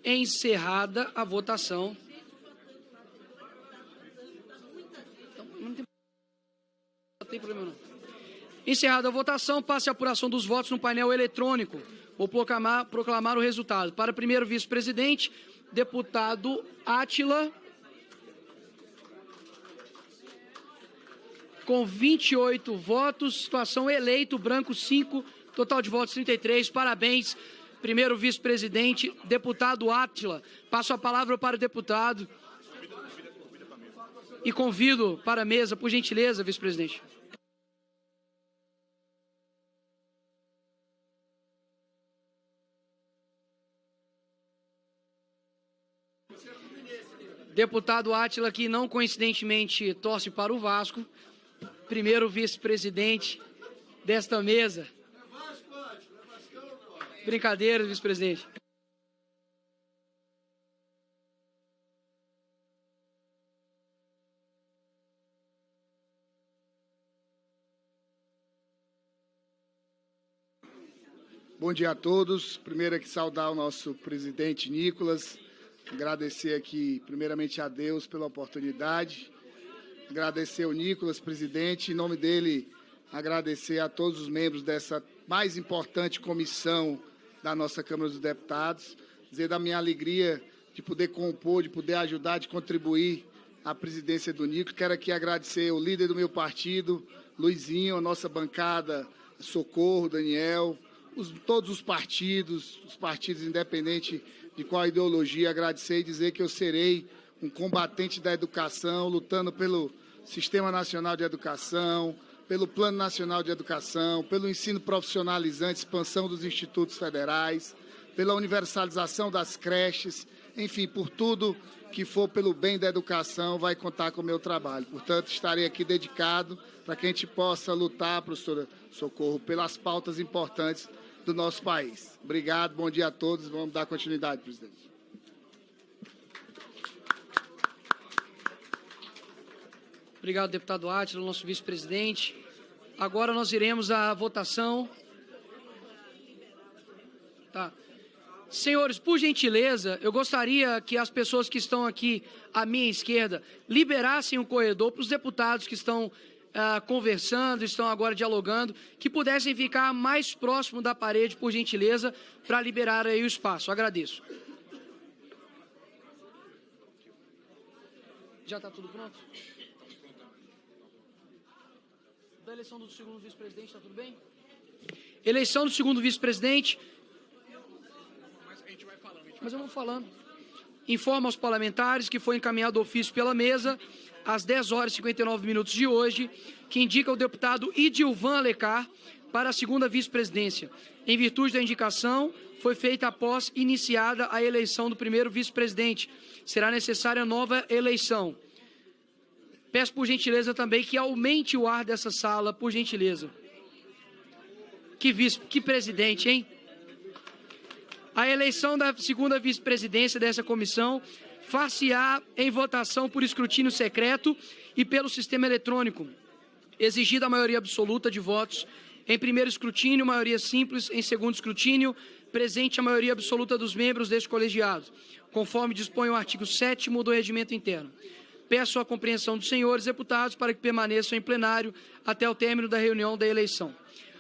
Encerrada a votação. Não tem problema não. Encerrada a votação, passe a apuração dos votos no painel eletrônico. Vou proclamar o resultado. Para primeiro vice-presidente, deputado Átila, com 28 votos, situação eleito, branco 5, total de votos 33. Parabéns, primeiro vice-presidente, deputado Átila. Passo a palavra para o deputado e convido para a mesa, por gentileza, vice-presidente. Deputado Átila, que não coincidentemente torce para o Vasco, primeiro vice-presidente desta mesa. Brincadeira, vice-presidente. Bom dia a todos. Primeiro aqui saudar o nosso presidente Nicolas, agradecer aqui primeiramente a Deus pela oportunidade, agradecer ao Nicolas, presidente, em nome dele agradecer a todos os membros dessa mais importante comissão da nossa Câmara dos Deputados, dizer da minha alegria de poder compor, de poder ajudar, de contribuir à presidência do Nicolas. Quero aqui agradecer o líder do meu partido, Luizinho, a nossa bancada, Socorro, Daniel, todos os partidos independente de qual ideologia, agradecer e dizer que eu serei um combatente da educação, lutando pelo Sistema Nacional de Educação, pelo Plano Nacional de Educação, pelo ensino profissionalizante, expansão dos institutos federais, pela universalização das creches, enfim, por tudo que for pelo bem da educação, vai contar com o meu trabalho. Portanto, estarei aqui dedicado para que a gente possa lutar, professora Socorro, pelas pautas importantes do nosso país. Obrigado, bom dia a todos. Vamos dar continuidade, presidente. Obrigado, deputado Átila, nosso vice-presidente. Agora nós iremos à votação. Tá. Senhores, por gentileza, eu gostaria que as pessoas que estão aqui à minha esquerda liberassem o corredor para os deputados que estão conversando, estão agora dialogando, que pudessem ficar mais próximo da parede, por gentileza, para liberar aí o espaço. Agradeço. Já está tudo pronto? Da eleição do segundo vice-presidente, está tudo bem? Eleição do segundo vice-presidente. Mas eu vou falando. Informa aos parlamentares que foi encaminhado ofício pela mesa às 10h59 de hoje, que indica o deputado Idilvan Alencar para a segunda vice-presidência. Em virtude da indicação, foi feita após iniciada a eleição do primeiro vice-presidente. Será necessária nova eleição. Peço, por gentileza, também que aumente o ar dessa sala, por gentileza. Que presidente, hein? A eleição da segunda vice-presidência dessa comissão far-se-á em votação por escrutínio secreto e pelo sistema eletrônico, exigida a maioria absoluta de votos em primeiro escrutínio, maioria simples em segundo escrutínio, presente a maioria absoluta dos membros deste colegiado, conforme dispõe o artigo 7º do Regimento Interno. Peço a compreensão dos senhores deputados para que permaneçam em plenário até o término da reunião da eleição.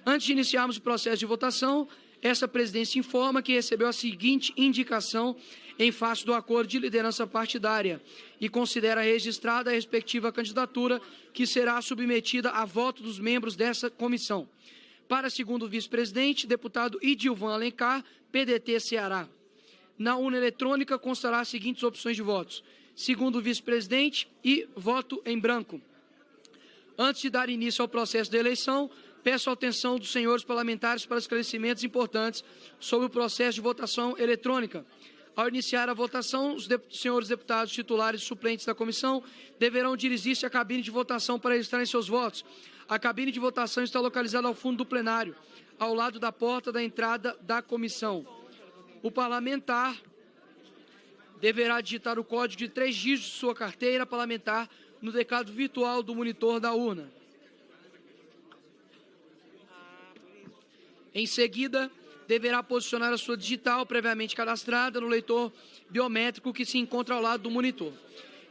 Antes de iniciarmos o processo de votação, essa presidência informa que recebeu a seguinte indicação em face do acordo de liderança partidária e considera registrada a respectiva candidatura que será submetida a voto dos membros dessa comissão. Para segundo vice-presidente, deputado Idilvan Alencar, PDT Ceará. Na urna eletrônica constará as seguintes opções de votos. Segundo vice-presidente e voto em branco. Antes de dar início ao processo de eleição, peço a atenção dos senhores parlamentares para esclarecimentos importantes sobre o processo de votação eletrônica. Ao iniciar a votação, os senhores deputados titulares e suplentes da comissão deverão dirigir-se à cabine de votação para registrarem seus votos. A cabine de votação está localizada ao fundo do plenário, ao lado da porta da entrada da comissão. O parlamentar deverá digitar o código de 3 dígitos de sua carteira parlamentar no teclado virtual do monitor da urna. Em seguida, deverá posicionar a sua digital previamente cadastrada no leitor biométrico que se encontra ao lado do monitor.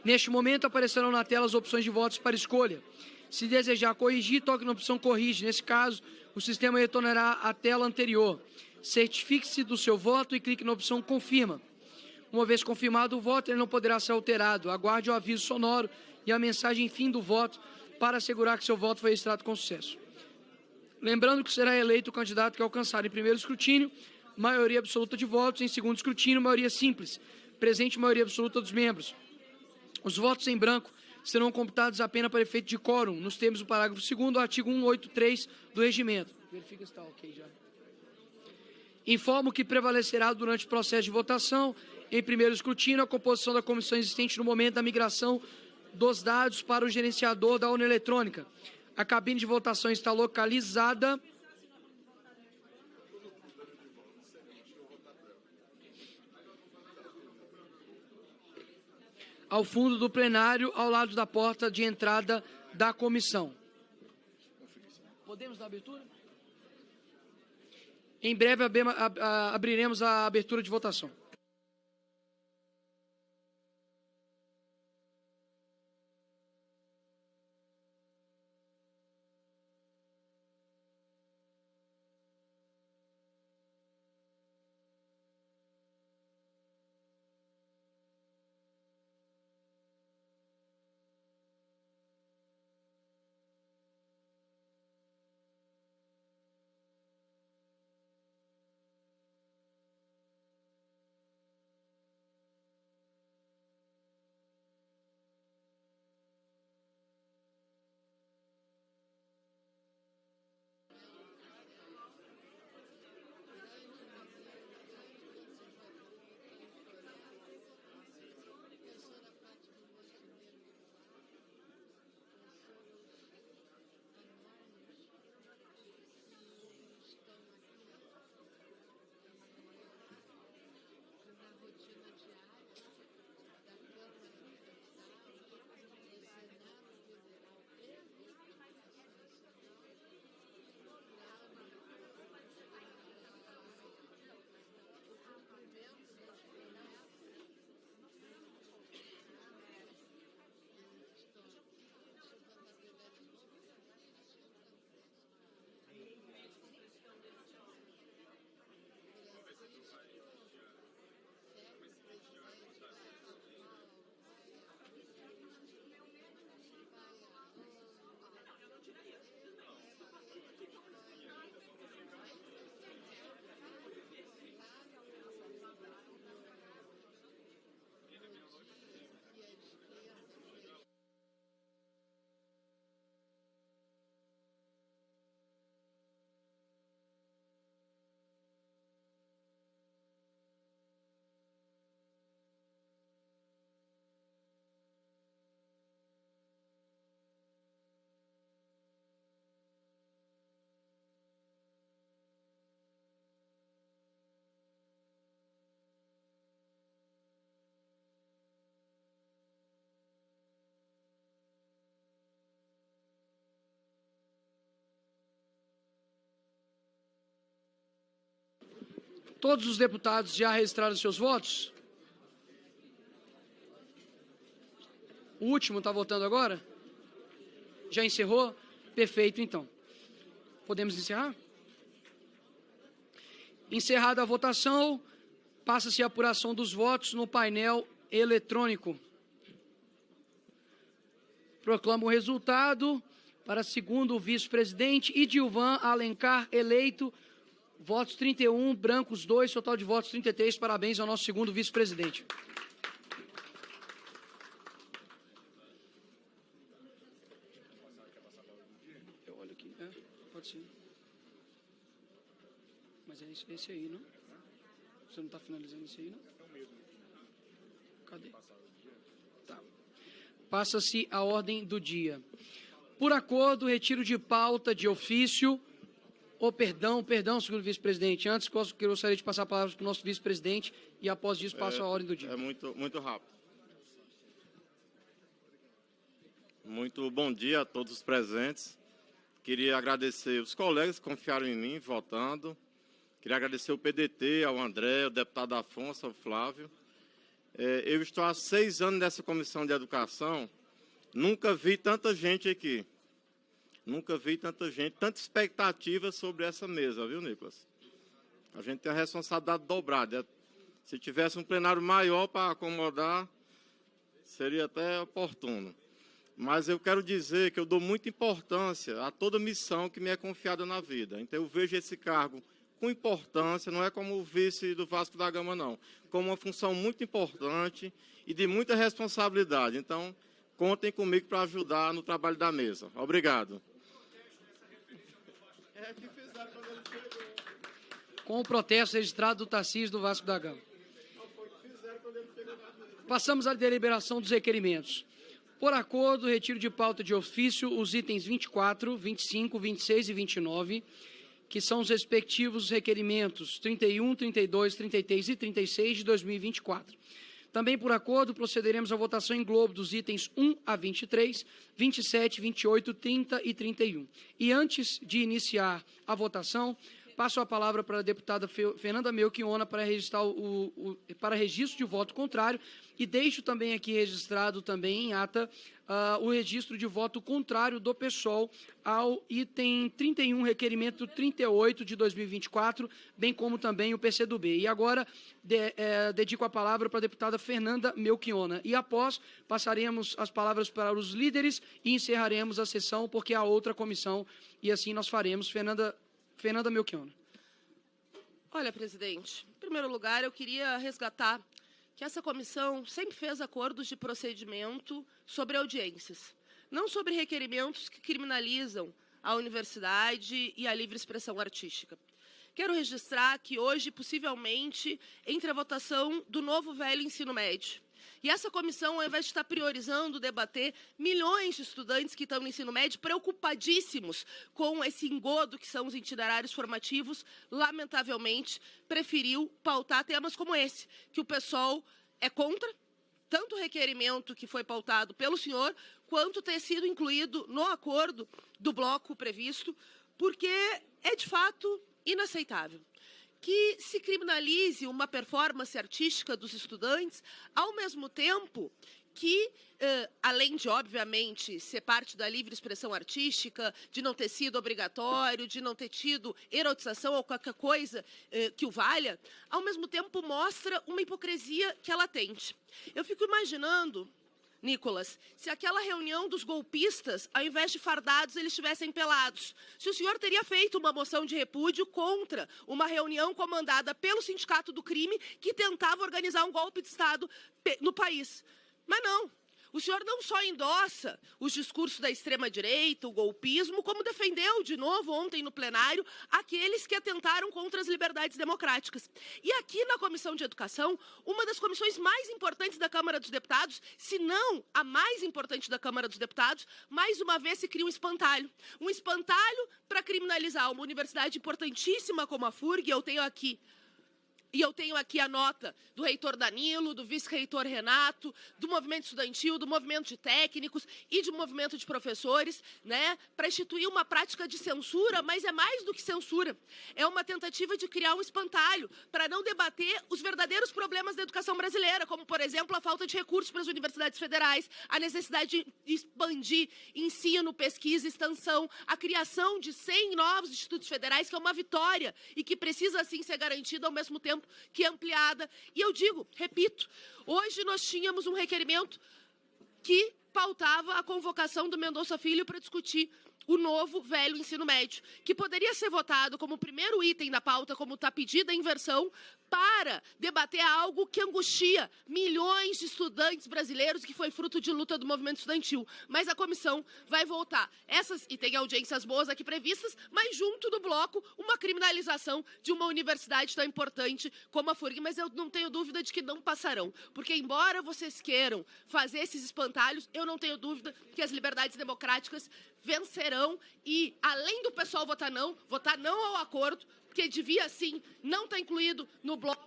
Neste momento, aparecerão na tela as opções de votos para escolha. Se desejar corrigir, toque na opção Corrige. Nesse caso, o sistema retornará à tela anterior. Certifique-se do seu voto e clique na opção Confirma. Uma vez confirmado o voto, ele não poderá ser alterado. Aguarde o aviso sonoro e a mensagem fim do voto para assegurar que seu voto foi registrado com sucesso. Lembrando que será eleito o candidato que alcançar em primeiro escrutínio maioria absoluta de votos, em segundo escrutínio maioria simples, presente maioria absoluta dos membros. Os votos em branco serão computados apenas para efeito de quórum, nos termos do parágrafo 2º do artigo 183 do Regimento. Verifica se está ok já. Informo que prevalecerá durante o processo de votação, em primeiro escrutínio, a composição da comissão existente no momento da migração dos dados para o gerenciador da urna eletrônica. A cabine de votação está localizada ao fundo do plenário, ao lado da porta de entrada da comissão. Podemos dar abertura? Em breve abriremos a abertura de votação. Todos os deputados já registraram seus votos? O último está votando agora? Já encerrou? Perfeito, então. Podemos encerrar? Encerrada a votação, passa-se a apuração dos votos no painel eletrônico. Proclamo o resultado para segundo o vice-presidente Idilvan Alencar, eleito. Votos 31, brancos 2, total de votos 33. Parabéns ao nosso segundo vice-presidente. Eu olho aqui. Pode ser. Mas é esse aí, não? Você não está finalizando esse aí, não? Cadê? Tá. Passa-se a ordem do dia. Por acordo, retiro de pauta de ofício. Perdão, senhor vice-presidente. Antes, eu gostaria de passar a palavra para o nosso vice-presidente e, após isso, passo a ordem do dia. É muito rápido. Muito bom dia a todos os presentes. Queria agradecer os colegas que confiaram em mim, votando. Queria agradecer ao PDT, ao André, ao deputado Afonso, ao Flávio. Eu estou há 6 anos nessa comissão de educação, nunca vi tanta gente aqui. Nunca vi tanta gente, tanta expectativa sobre essa mesa, viu, Nicolas? A gente tem a responsabilidade dobrada. Se tivesse um plenário maior para acomodar, seria até oportuno. Mas eu quero dizer que eu dou muita importância a toda missão que me é confiada na vida. Então, eu vejo esse cargo com importância, não é como o vice do Vasco da Gama, não. Como uma função muito importante e de muita responsabilidade. Então, contem comigo para ajudar no trabalho da mesa. Obrigado. Com o protesto registrado do Tarcísio do Vasco da Gama. Passamos à deliberação dos requerimentos. Por acordo, retiro de pauta de ofício os itens 24, 25, 26 e 29, que são os respectivos requerimentos 31, 32, 33 e 36 de 2024. Também, por acordo, procederemos à votação em globo dos itens 1 a 23, 27, 28, 30 e 31. E antes de iniciar a votação, passo a palavra para a deputada Fernanda Melchiona para registrar para registro de voto contrário e deixo também aqui registrado também em ata o registro de voto contrário do PSOL ao item 31, requerimento 38 de 2024, bem como também o PCdoB. E agora dedico a palavra para a deputada Fernanda Melchiona. E após, passaremos as palavras para os líderes e encerraremos a sessão, porque há outra comissão, e assim nós faremos. Fernanda Melchiona. Olha, presidente, em primeiro lugar, eu queria resgatar que essa comissão sempre fez acordos de procedimento sobre audiências, não sobre requerimentos que criminalizam a universidade e a livre expressão artística. Quero registrar que hoje, possivelmente, entre a votação do novo velho ensino médio. E essa comissão, ao invés de estar priorizando debater milhões de estudantes que estão no ensino médio preocupadíssimos com esse engodo que são os itinerários formativos, lamentavelmente, preferiu pautar temas como esse, que o PSOL é contra, tanto o requerimento que foi pautado pelo senhor, quanto ter sido incluído no acordo do bloco previsto, porque é, de fato, inaceitável que se criminalize uma performance artística dos estudantes, ao mesmo tempo que, além de, obviamente, ser parte da livre expressão artística, de não ter sido obrigatório, de não ter tido erotização ou qualquer coisa que o valha, ao mesmo tempo mostra uma hipocrisia que é latente. Eu fico imaginando, Nicolas, se aquela reunião dos golpistas, ao invés de fardados, eles estivessem pelados. Se o senhor teria feito uma moção de repúdio contra uma reunião comandada pelo Sindicato do Crime que tentava organizar um golpe de Estado no país. Mas não. O senhor não só endossa os discursos da extrema-direita, o golpismo, como defendeu de novo ontem no plenário aqueles que atentaram contra as liberdades democráticas. E aqui na Comissão de Educação, uma das comissões mais importantes da Câmara dos Deputados, se não a mais importante da Câmara dos Deputados, mais uma vez se cria um espantalho. Um espantalho para criminalizar uma universidade importantíssima como a FURG, eu tenho aqui a nota do reitor Danilo, do vice-reitor Renato, do movimento estudantil, do movimento de técnicos e do movimento de professores, né, para instituir uma prática de censura, mas é mais do que censura. É uma tentativa de criar um espantalho para não debater os verdadeiros problemas da educação brasileira, como, por exemplo, a falta de recursos para as universidades federais, a necessidade de expandir ensino, pesquisa, extensão, a criação de 100 novos institutos federais, que é uma vitória e que precisa, assim, ser garantida ao mesmo tempo que é ampliada. E eu digo, repito, hoje nós tínhamos um requerimento que pautava a convocação do Mendonça Filho para discutir o novo velho ensino médio, que poderia ser votado como primeiro item da pauta, como está pedida a inversão, para debater algo que angustia milhões de estudantes brasileiros, que foi fruto de luta do movimento estudantil. Mas a comissão vai votar essas, e tem audiências boas aqui previstas, mas junto do bloco, uma criminalização de uma universidade tão importante como a FURG. Mas eu não tenho dúvida de que não passarão, porque embora vocês queiram fazer esses espantalhos, eu não tenho dúvida que as liberdades democráticas vencerão e, além do pessoal votar não ao acordo, porque devia, sim, não estar incluído no bloco.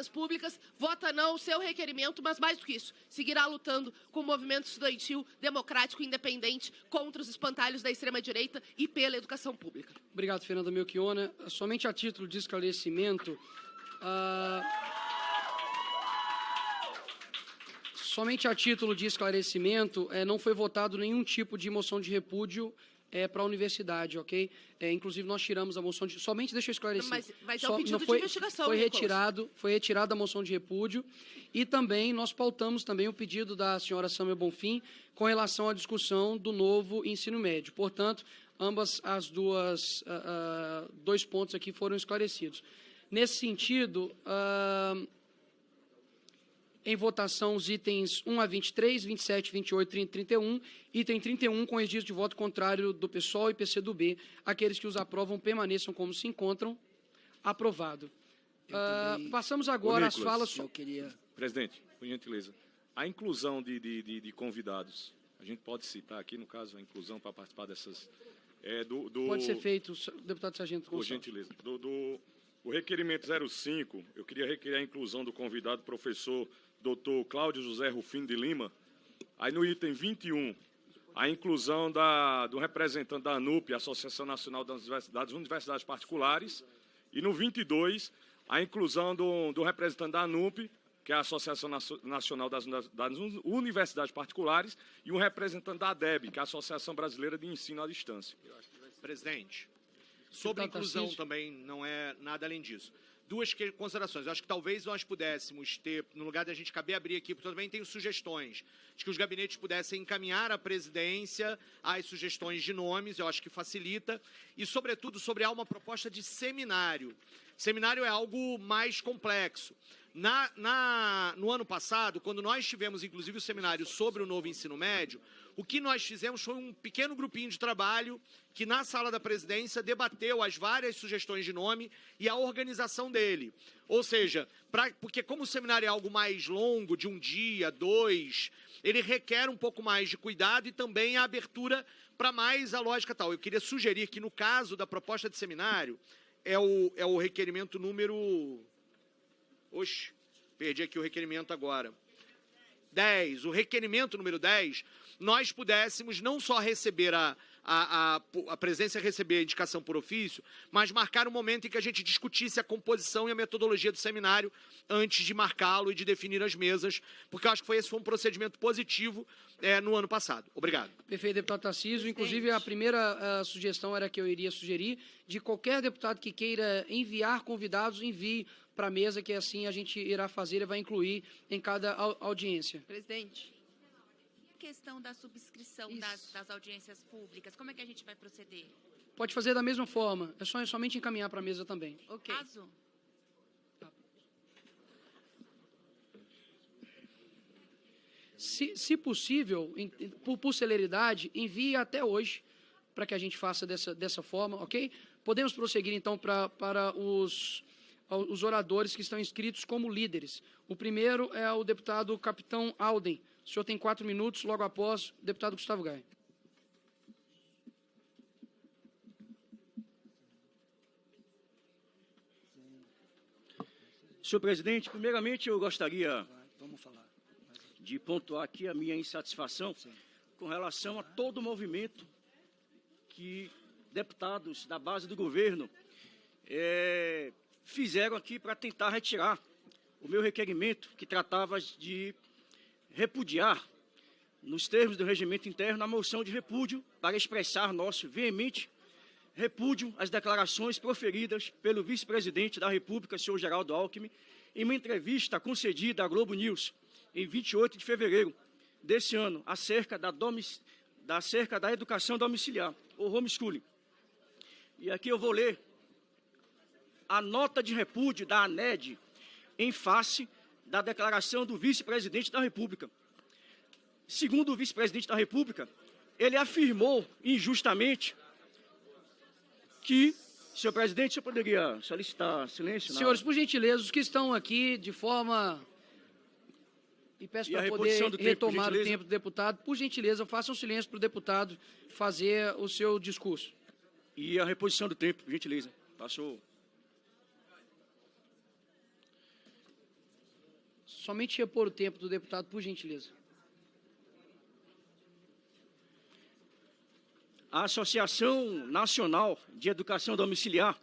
públicas, vota não o seu requerimento, mas mais do que isso, seguirá lutando com o movimento estudantil democrático e independente contra os espantalhos da extrema-direita e pela educação pública. Obrigado, Fernanda Melchiona. Somente a título de esclarecimento, não foi votado nenhum tipo de moção de repúdio para a universidade, ok? Inclusive, nós tiramos a moção de... Somente deixa eu esclarecer. Mas é um pedido de investigação, foi retirada a moção de repúdio e também nós pautamos também o pedido da senhora Sâmia Bonfim com relação à discussão do novo ensino médio. Portanto, ambas as dois pontos aqui foram esclarecidos. Nesse sentido, em votação os itens 1 a 23, 27, 28, 30 e 31. Item 31, com registro de voto contrário do PSOL e PCdoB. Aqueles que os aprovam permaneçam como se encontram. Aprovado. Passamos agora às falas... Presidente, por gentileza, a inclusão de convidados, a gente pode citar aqui, no caso, a inclusão para participar dessas... Pode ser feito, deputado Sargento Por Gonçalves. gentileza. O requerimento 05, eu queria requerer a inclusão do convidado professor Dr. Cláudio José Rufino de Lima. Aí no item 21, a inclusão do representante da ANUP, Associação Nacional das Universidades Particulares. E no 22, a inclusão do representante da ANUP, que é a Associação Nacional das Universidades Particulares, e um representante da ADEB, que é a Associação Brasileira de Ensino à Distância. Presidente, sobre a inclusão também não é nada além disso. Duas considerações. Eu acho que talvez nós pudéssemos ter, no lugar de a gente abrir aqui, porque eu também tenho sugestões, de que os gabinetes pudessem encaminhar à presidência as sugestões de nomes, eu acho que facilita, e, sobretudo, sobre uma proposta de seminário. Seminário é algo mais complexo. No ano passado, quando nós tivemos, inclusive, o seminário sobre o novo ensino médio, o que nós fizemos foi um pequeno grupinho de trabalho que, na sala da presidência, debateu as várias sugestões de nome e a organização dele. Ou seja, porque como o seminário é algo mais longo, de um dia, 2, ele requer um pouco mais de cuidado e também a abertura para mais a lógica tal. Eu queria sugerir que, no caso da proposta de seminário, é o requerimento número... Oxe, perdi aqui o requerimento agora. 10. O requerimento número 10, nós pudéssemos não só receber a presidência receber a indicação por ofício, mas marcar um momento em que a gente discutisse a composição e a metodologia do seminário antes de marcá-lo e de definir as mesas, porque eu acho que esse foi um procedimento positivo no ano passado. Obrigado. Perfeito, deputado Tarcísio. Inclusive, a primeira sugestão era que eu iria sugerir de qualquer deputado que queira enviar convidados, envie para a mesa, que assim a gente irá fazer e vai incluir em cada audiência. Presidente. A questão da subscrição das audiências públicas, como é que a gente vai proceder? Pode fazer da mesma forma, é somente encaminhar para a mesa também. Ok. Caso? Se possível, por celeridade, envie até hoje, para que a gente faça dessa forma, ok? Podemos prosseguir, então, para os oradores que estão inscritos como líderes. O primeiro é o deputado Capitão Alden. O senhor tem 4 minutos, logo após o deputado Gustavo Gai. Senhor presidente, primeiramente eu gostaria de pontuar aqui a minha insatisfação com relação a todo o movimento que deputados da base do governo fizeram aqui para tentar retirar o meu requerimento, que tratava de repudiar, nos termos do regimento interno, a moção de repúdio para expressar nosso veemente repúdio às declarações proferidas pelo vice-presidente da República, senhor Geraldo Alckmin, em uma entrevista concedida à Globo News, em 28 de fevereiro desse ano, acerca da educação domiciliar, ou homeschooling. E aqui eu vou ler a nota de repúdio da ANED em face da declaração do vice-presidente da República. Segundo o vice-presidente da República, ele afirmou injustamente que, senhor presidente, o senhor poderia solicitar silêncio? Senhores, por gentileza, os que estão aqui de forma... E peço para poder retomar o tempo do deputado. Por gentileza, façam silêncio para o deputado fazer o seu discurso. E a reposição do tempo, por gentileza. Passou. somente repor o tempo do deputado, por gentileza. A Associação Nacional de Educação Domiciliar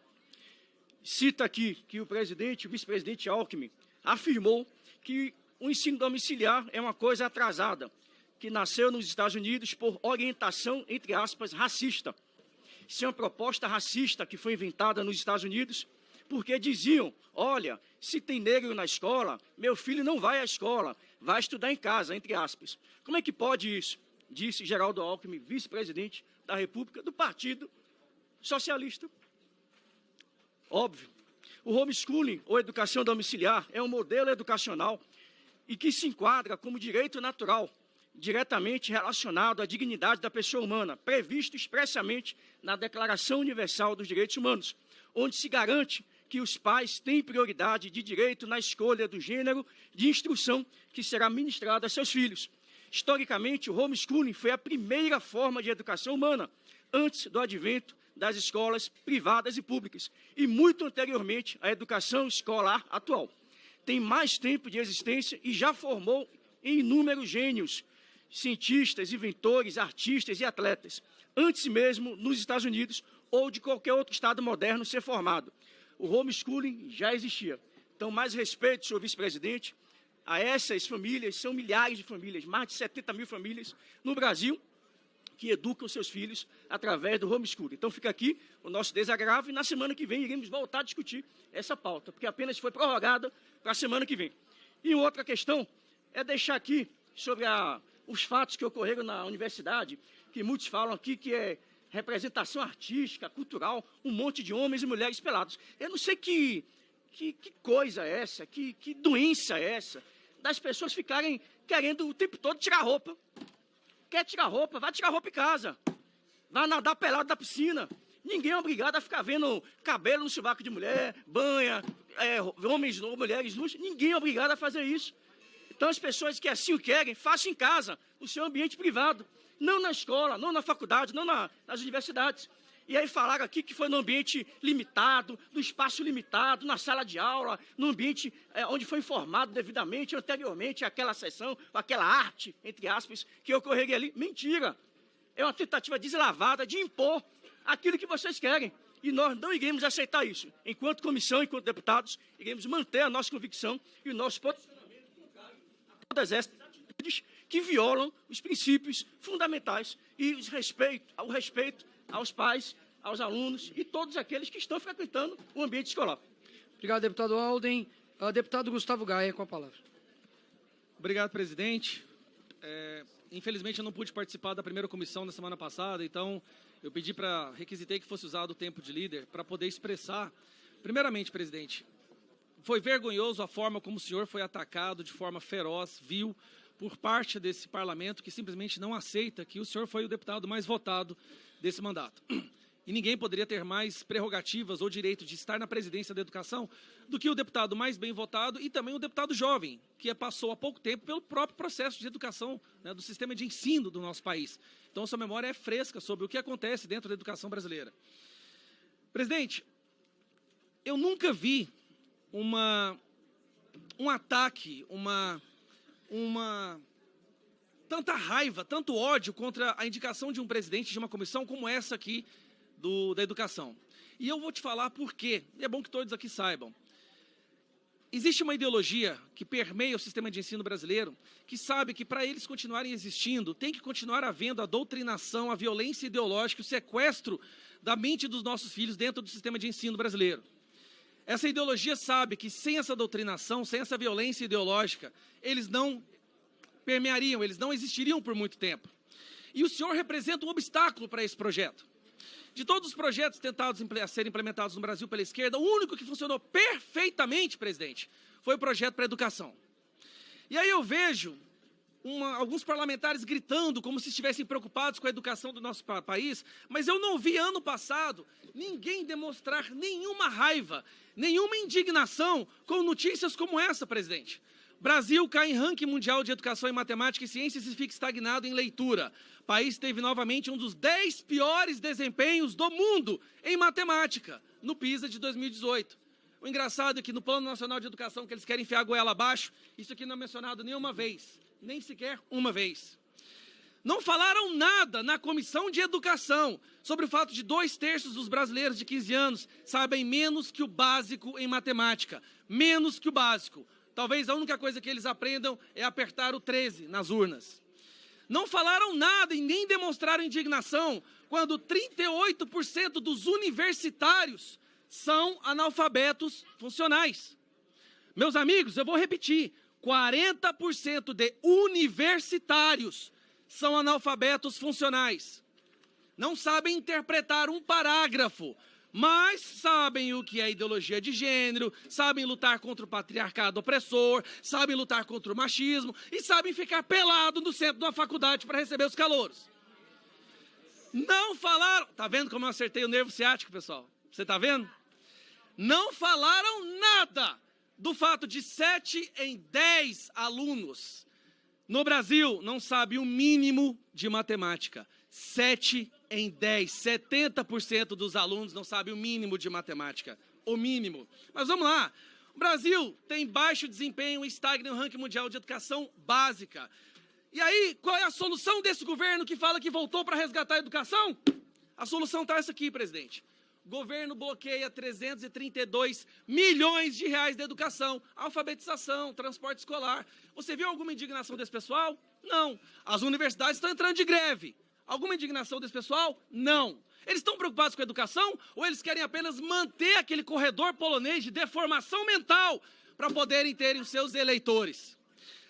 cita aqui que o vice-presidente Alckmin, afirmou que o ensino domiciliar é uma coisa atrasada, que nasceu nos Estados Unidos por orientação, entre aspas, racista. Isso é uma proposta racista que foi inventada nos Estados Unidos, porque diziam, olha, se tem negro na escola, meu filho não vai à escola, vai estudar em casa, entre aspas. Como é que pode isso? Disse Geraldo Alckmin, vice-presidente da República, do Partido Socialista. Óbvio. O homeschooling, ou educação domiciliar, é um modelo educacional e que se enquadra como direito natural, diretamente relacionado à dignidade da pessoa humana, previsto expressamente na Declaração Universal dos Direitos Humanos, onde se garante que os pais têm prioridade de direito na escolha do gênero de instrução que será ministrada a seus filhos. Historicamente, o homeschooling foi a primeira forma de educação humana, antes do advento das escolas privadas e públicas, e muito anteriormente à educação escolar atual. Tem mais tempo de existência e já formou inúmeros gênios, cientistas, inventores, artistas e atletas, antes mesmo nos Estados Unidos ou de qualquer outro estado moderno ser formado. O homeschooling já existia. Então, mais respeito, senhor vice-presidente, a essas famílias, são milhares de famílias, mais de 70 mil famílias no Brasil, que educam seus filhos através do homeschooling. Então, fica aqui o nosso desagravo e na semana que vem iremos voltar a discutir essa pauta, porque apenas foi prorrogada para a semana que vem. E outra questão é deixar aqui sobre os fatos que ocorreram na universidade, que muitos falam aqui que é representação artística, cultural, um monte de homens e mulheres pelados. Eu não sei que coisa é essa, que doença é essa, das pessoas ficarem querendo o tempo todo tirar roupa. Quer tirar roupa? Vai tirar roupa em casa. Vai nadar pelado da piscina. Ninguém é obrigado a ficar vendo cabelo no sovaco de mulher, banha, homens ou mulheres nus. Ninguém é obrigado a fazer isso. Então, as pessoas que assim o querem, façam em casa, no seu ambiente privado. Não na escola, não na faculdade, não nas universidades. E aí falaram aqui que foi num ambiente limitado, no espaço limitado, na sala de aula, num ambiente onde foi informado devidamente, anteriormente, àquela sessão, aquela arte, entre aspas, que ocorreria ali. Mentira! É uma tentativa deslavada de impor aquilo que vocês querem. E nós não iremos aceitar isso. Enquanto comissão, enquanto deputados, iremos manter a nossa convicção e o nosso posicionamento contrário a todas essas atitudes que violam os princípios fundamentais e o respeito aos pais, aos alunos e todos aqueles que estão frequentando o ambiente escolar. Obrigado, deputado Alden. Deputado Gustavo Gaia, com a palavra. Obrigado, presidente. Infelizmente, eu não pude participar da primeira comissão na semana passada, então eu requisitei que fosse usado o tempo de líder para poder expressar. Primeiramente, presidente, foi vergonhoso a forma como o senhor foi atacado de forma feroz, vil, por parte desse parlamento que simplesmente não aceita que o senhor foi o deputado mais votado desse mandato. E ninguém poderia ter mais prerrogativas ou direito de estar na presidência da educação do que o deputado mais bem votado e também o deputado jovem, que passou há pouco tempo pelo próprio processo de educação, né, do sistema de ensino do nosso país. Então, sua memória é fresca sobre o que acontece dentro da educação brasileira. Presidente, eu nunca vi um ataque, tanta raiva, tanto ódio contra a indicação de um presidente de uma comissão como essa aqui da educação. E eu vou te falar por quê, e é bom que todos aqui saibam. Existe uma ideologia que permeia o sistema de ensino brasileiro, que sabe que para eles continuarem existindo, tem que continuar havendo a doutrinação, a violência ideológica, o sequestro da mente dos nossos filhos dentro do sistema de ensino brasileiro. Essa ideologia sabe que sem essa doutrinação, sem essa violência ideológica, eles não permeariam, eles não existiriam por muito tempo. E o senhor representa um obstáculo para esse projeto. De todos os projetos tentados a serem implementados no Brasil pela esquerda, o único que funcionou perfeitamente, presidente, foi o projeto para a educação. E aí eu vejo alguns parlamentares gritando como se estivessem preocupados com a educação do nosso país, mas eu não vi ano passado ninguém demonstrar nenhuma raiva, nenhuma indignação com notícias como essa, presidente. Brasil cai em ranking mundial de educação em matemática e ciências e fica estagnado em leitura. O país teve novamente um dos 10 piores desempenhos do mundo em matemática, no PISA de 2018. O engraçado é que no Plano Nacional de Educação, que eles querem enfiar a goela abaixo, isso aqui não é mencionado nenhuma vez, nem sequer uma vez. Não falaram nada na Comissão de Educação sobre o fato de 2/3 dos brasileiros de 15 anos sabem menos que o básico em matemática. Menos que o básico. Talvez a única coisa que eles aprendam é apertar o 13 nas urnas. Não falaram nada e nem demonstraram indignação quando 38% dos universitários são analfabetos funcionais. Meus amigos, eu vou repetir, 40% de universitários são analfabetos funcionais. Não sabem interpretar um parágrafo, mas sabem o que é ideologia de gênero, sabem lutar contra o patriarcado opressor, sabem lutar contra o machismo e sabem ficar pelado no centro de uma faculdade para receber os calouros. Não falaram... Tá vendo como eu acertei o nervo ciático, pessoal? Você tá vendo? Não falaram nada do fato de 7 em 10 alunos no Brasil não sabe o mínimo de matemática. 7 em 10, 70% dos alunos não sabem o mínimo de matemática. O mínimo. Mas vamos lá. O Brasil tem baixo desempenho e estagna no ranking mundial de educação básica. E aí, qual é a solução desse governo que fala que voltou para resgatar a educação? A solução está essa aqui, presidente. O governo bloqueia 332 milhões de reais da educação, alfabetização, transporte escolar. Você viu alguma indignação desse pessoal? Não. As universidades estão entrando de greve. Alguma indignação desse pessoal? Não. Eles estão preocupados com a educação ou eles querem apenas manter aquele corredor polonês de deformação mental para poderem terem os seus eleitores?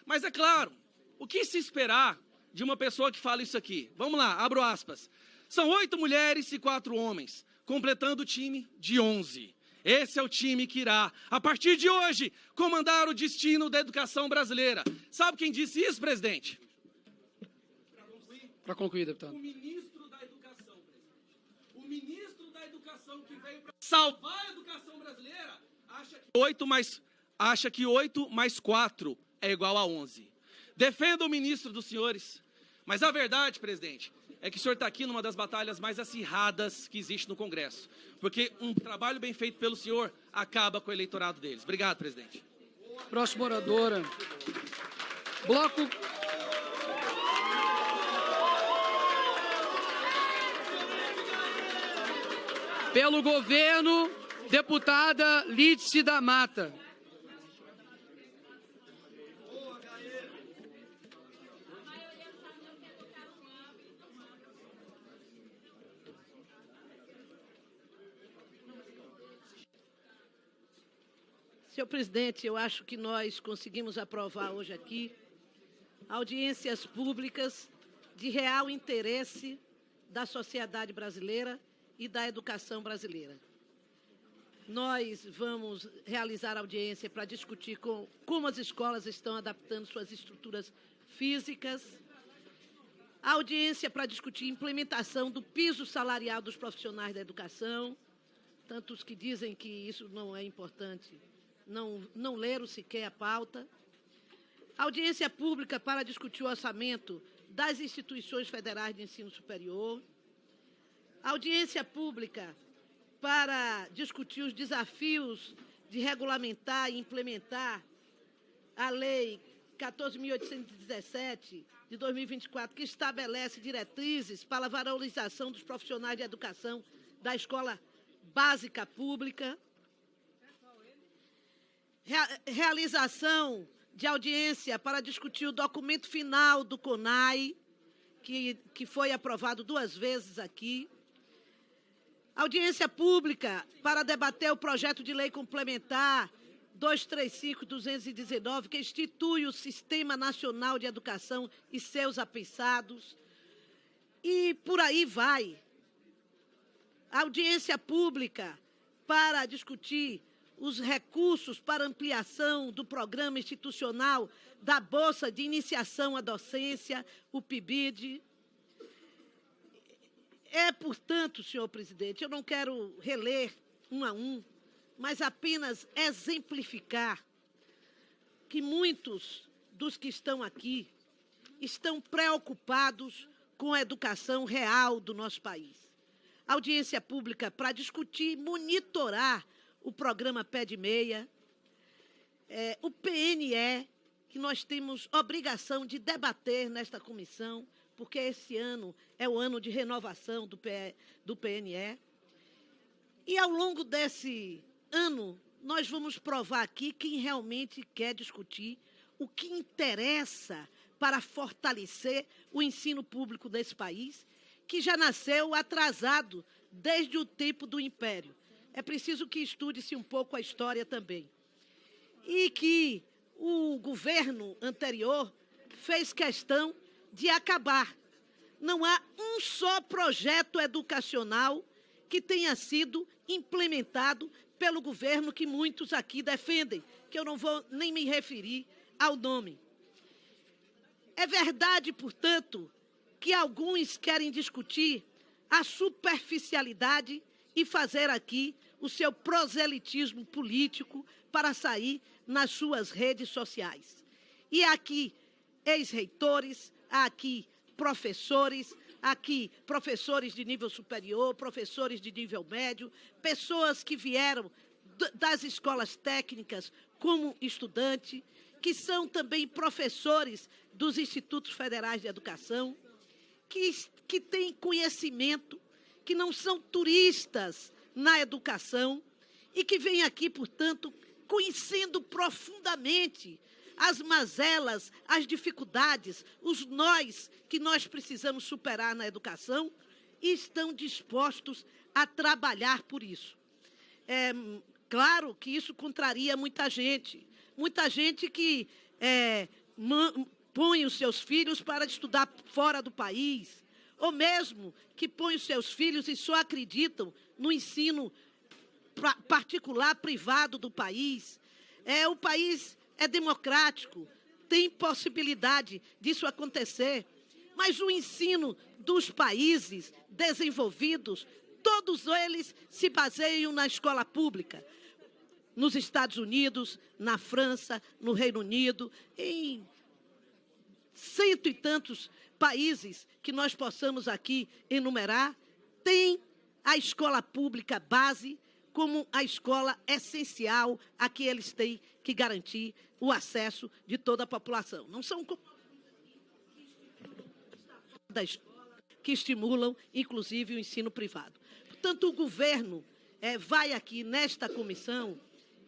Mas é claro, o que se esperar de uma pessoa que fala isso aqui? Vamos lá, abro aspas. São 8 mulheres e 4 homens, completando o time de 11. Esse é o time que irá, a partir de hoje, comandar o destino da educação brasileira. Sabe quem disse isso, presidente? Para concluir, deputado. O ministro da Educação, presidente. O ministro da Educação que veio para salvar a educação brasileira acha que 8 mais 4 é igual a 11. Defenda o ministro dos senhores. Mas a verdade, presidente, é que o senhor está aqui numa das batalhas mais acirradas que existe no Congresso. Porque um trabalho bem feito pelo senhor acaba com o eleitorado deles. Obrigado, presidente. Próxima oradora. Bloco... Pelo governo, deputada Lídice da Mata. Senhor presidente, eu acho que nós conseguimos aprovar hoje aqui audiências públicas de real interesse da sociedade brasileira e da educação brasileira. Nós vamos realizar audiência para discutir como as escolas estão adaptando suas estruturas físicas, audiência para discutir implementação do piso salarial dos profissionais da educação, tanto os que dizem que isso não é importante, não leram sequer a pauta, audiência pública para discutir o orçamento das instituições federais de ensino superior, audiência pública para discutir os desafios de regulamentar e implementar a Lei 14.817, de 2024, que estabelece diretrizes para a valorização dos profissionais de educação da escola básica pública, realização de audiência para discutir o documento final do CONAI, que foi aprovado 2 vezes aqui, audiência pública para debater o projeto de lei complementar 235/219, que institui o Sistema Nacional de Educação e seus apensados, e por aí vai. Audiência pública para discutir os recursos para ampliação do programa institucional da Bolsa de Iniciação à Docência, o PIBID. Portanto, senhor presidente, eu não quero reler um a um, mas apenas exemplificar que muitos dos que estão aqui estão preocupados com a educação real do nosso país. Audiência pública para discutir, monitorar o programa Pé de Meia, o PNE, que nós temos obrigação de debater nesta comissão, porque esse ano é o ano de renovação do PNE. E, ao longo desse ano, nós vamos provar aqui quem realmente quer discutir o que interessa para fortalecer o ensino público desse país, que já nasceu atrasado desde o tempo do Império. É preciso que estude-se um pouco a história também. E que o governo anterior fez questão de acabar. Não há um só projeto educacional que tenha sido implementado pelo governo que muitos aqui defendem, que eu não vou nem me referir ao nome. É verdade, portanto, que alguns querem discutir a superficialidade e fazer aqui o seu proselitismo político para sair nas suas redes sociais. E aqui, ex-reitores, aqui, professores de nível superior, professores de nível médio, pessoas que vieram das escolas técnicas como estudante, que são também professores dos Institutos Federais de Educação, que têm conhecimento, que não são turistas na educação e que vêm aqui, portanto, conhecendo profundamente as mazelas, as dificuldades, os nós que nós precisamos superar na educação e estão dispostos a trabalhar por isso. Claro que isso contraria muita gente que põe os seus filhos para estudar fora do país, ou mesmo que põe os seus filhos e só acreditam no ensino particular, privado do país. O país é democrático, tem possibilidade disso acontecer, mas o ensino dos países desenvolvidos, todos eles se baseiam na escola pública. Nos Estados Unidos, na França, no Reino Unido, em cento e tantos países que nós possamos aqui enumerar, tem a escola pública base como a escola essencial a que eles têm que garantir o acesso de toda a população. Não são da escola que estimulam, inclusive, o ensino privado. Portanto, o governo vai aqui, nesta comissão,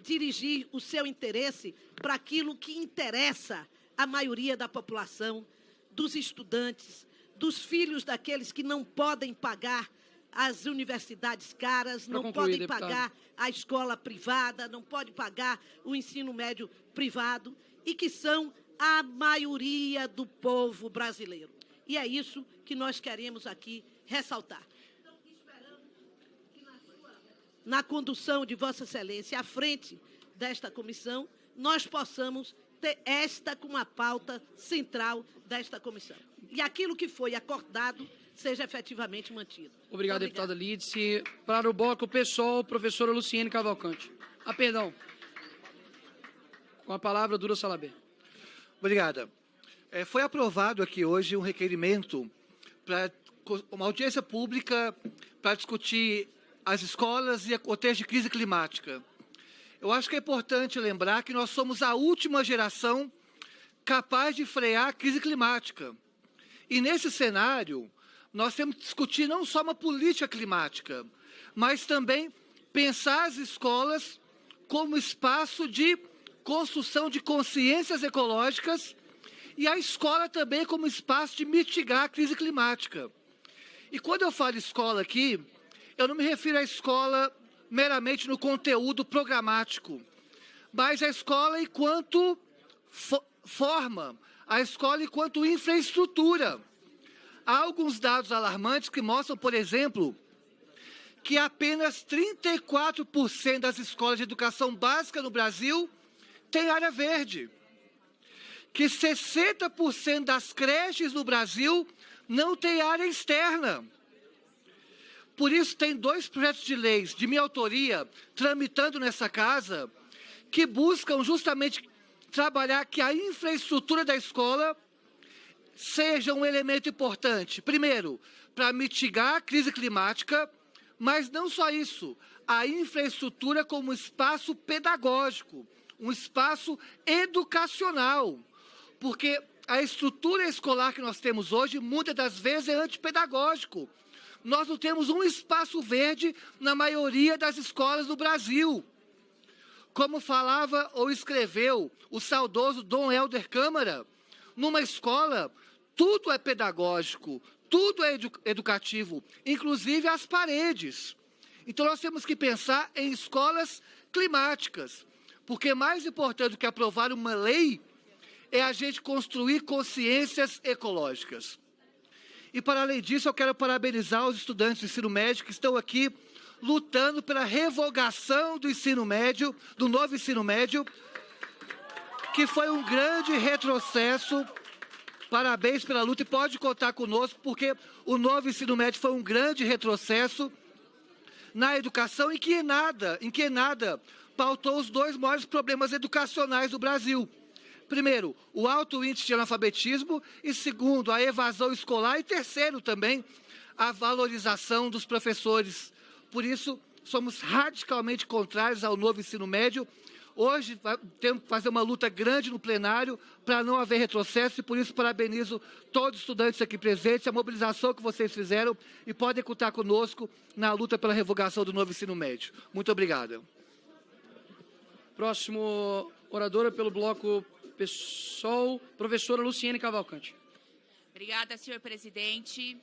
dirigir o seu interesse para aquilo que interessa à maioria da população, dos estudantes, dos filhos daqueles que não podem pagar as universidades caras, não podem pagar a escola privada, não podem pagar o ensino médio privado e que são a maioria do povo brasileiro. E é isso que nós queremos aqui ressaltar. Então, esperamos que na condução de Vossa Excelência, à frente desta comissão, nós possamos ter esta como a pauta central desta comissão. E aquilo que foi acordado seja efetivamente mantido. Obrigado, deputada Lídice. Para o bloco PSOL, professora Luciene Cavalcante. Perdão. Com a palavra, Dura Salabé. Obrigada. Foi aprovado aqui hoje um requerimento para uma audiência pública para discutir as escolas e o contexto de crise climática. Eu acho que é importante lembrar que nós somos a última geração capaz de frear a crise climática. E nesse cenário, nós temos que discutir não só uma política climática, mas também pensar as escolas como espaço de construção de consciências ecológicas e a escola também como espaço de mitigar a crise climática. E quando eu falo escola aqui, eu não me refiro à escola meramente no conteúdo programático, mas a escola enquanto forma, a escola enquanto infraestrutura. Há alguns dados alarmantes que mostram, por exemplo, que apenas 34% das escolas de educação básica no Brasil têm área verde, que 60% das creches no Brasil não têm área externa. Por isso, tem 2 projetos de leis de minha autoria tramitando nessa casa que buscam justamente trabalhar que a infraestrutura da escola seja um elemento importante. Primeiro, para mitigar a crise climática, Mas não só isso, a infraestrutura como espaço pedagógico, um espaço educacional, porque a estrutura escolar que nós temos hoje, muitas das vezes, é antipedagógico. Nós não temos um espaço verde na maioria das escolas do Brasil. Como falava ou escreveu o saudoso Dom Helder Câmara, numa escola, tudo é pedagógico, tudo é educativo, inclusive as paredes. Então, nós temos que pensar em escolas climáticas, porque mais importante do que aprovar uma lei é a gente construir consciências ecológicas. E, para além disso, eu quero parabenizar os estudantes do ensino médio que estão aqui lutando pela revogação do ensino médio, do novo ensino médio, que foi um grande retrocesso. Parabéns pela luta e pode contar conosco, porque o novo ensino médio foi um grande retrocesso na educação em que nada pautou os dois maiores problemas educacionais do Brasil. Primeiro, o alto índice de analfabetismo e, segundo, a evasão escolar e, terceiro, também, a valorização dos professores. Por isso, somos radicalmente contrários ao novo ensino médio. Hoje, temos que fazer uma luta grande no plenário para não haver retrocesso e, por isso, parabenizo todos os estudantes aqui presentes, a mobilização que vocês fizeram e podem contar conosco na luta pela revogação do novo ensino médio. Muito obrigado. Próximo oradora pelo bloco PSOL, professora Luciene Cavalcante. Obrigada, senhor presidente.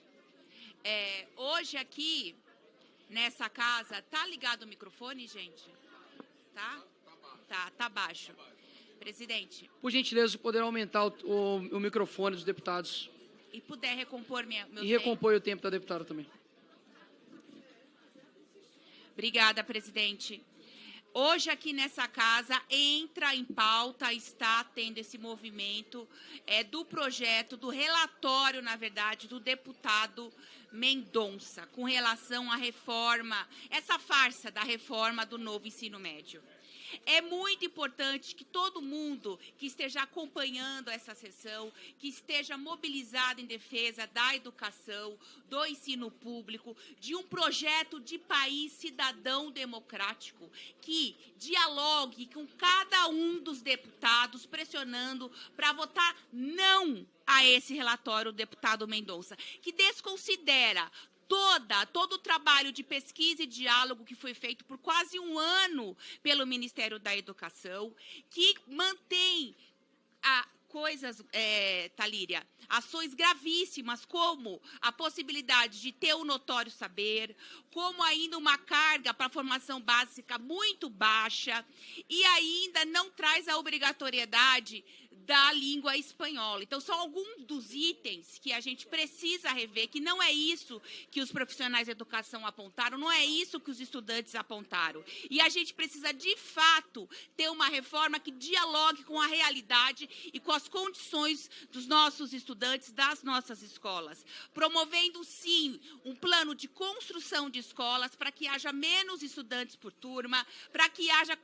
Hoje aqui, nessa casa, tá ligado o microfone, gente? Tá? Tá baixo. Presidente. Por gentileza, poder aumentar o microfone dos deputados. E puder recompor meu tempo. E recompor o tempo da deputada também. Obrigada, presidente. Hoje, aqui nessa casa, entra em pauta, está tendo esse movimento do projeto, do relatório, na verdade, do deputado Mendonça, com relação à reforma, essa farsa da reforma do novo ensino médio. É muito importante que todo mundo que esteja acompanhando essa sessão, que esteja mobilizado em defesa da educação, do ensino público, de um projeto de país cidadão democrático, que dialogue com cada um dos deputados, pressionando para votar não a esse relatório do deputado Mendonça, que desconsidera todo o trabalho de pesquisa e diálogo que foi feito por quase um ano pelo Ministério da Educação, que mantém Talíria, ações gravíssimas, como a possibilidade de ter o notório saber, como ainda uma carga para a formação básica muito baixa, e ainda não traz a obrigatoriedade da língua espanhola. Então, são alguns dos itens que a gente precisa rever, que não é isso que os profissionais de educação apontaram, não é isso que os estudantes apontaram. E a gente precisa, de fato, ter uma reforma que dialogue com a realidade e com as condições dos nossos estudantes, das nossas escolas. Promovendo, sim, um plano de construção de escolas para que haja menos estudantes por turma, para que haja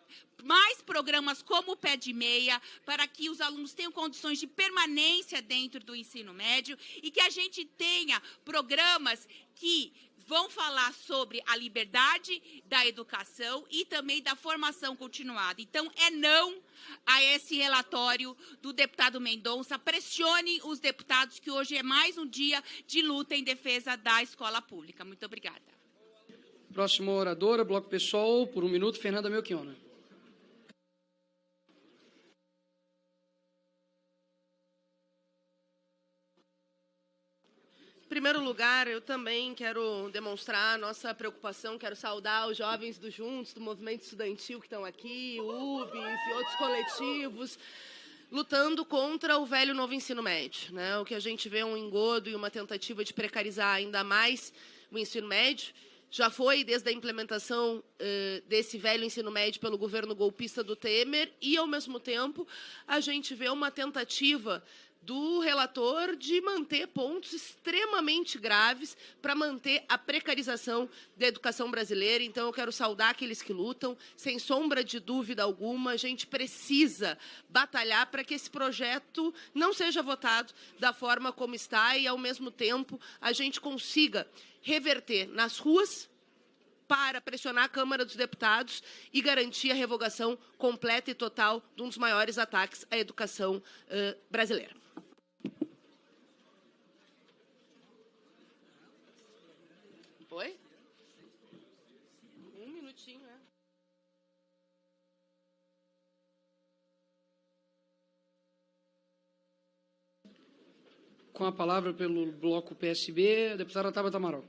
mais programas como o Pé de Meia, para que os alunos tenham condições de permanência dentro do ensino médio e que a gente tenha programas que vão falar sobre a liberdade da educação e também da formação continuada. Então, não a esse relatório do deputado Mendonça. Pressione os deputados, que hoje é mais um dia de luta em defesa da escola pública. Muito obrigada. Próxima oradora, bloco PSOL, por 1 minuto, Fernanda Melchiona. Em primeiro lugar, eu também quero demonstrar a nossa preocupação, quero saudar os jovens do Juntos, do movimento estudantil que estão aqui, UBS e outros coletivos, lutando contra o velho novo ensino médio, né? O que a gente vê é um engodo e uma tentativa de precarizar ainda mais o ensino médio. Já foi desde a implementação desse velho ensino médio pelo governo golpista do Temer e, ao mesmo tempo, a gente vê uma tentativa do relator de manter pontos extremamente graves para manter a precarização da educação brasileira. Então, eu quero saudar aqueles que lutam. Sem sombra de dúvida alguma, a gente precisa batalhar para que esse projeto não seja votado da forma como está e, ao mesmo tempo, a gente consiga reverter nas ruas para pressionar a Câmara dos Deputados e garantir a revogação completa e total de um dos maiores ataques à educação brasileira. Oi? Um minutinho, né? Com a palavra pelo bloco PSB, a deputada Tabata Amaral.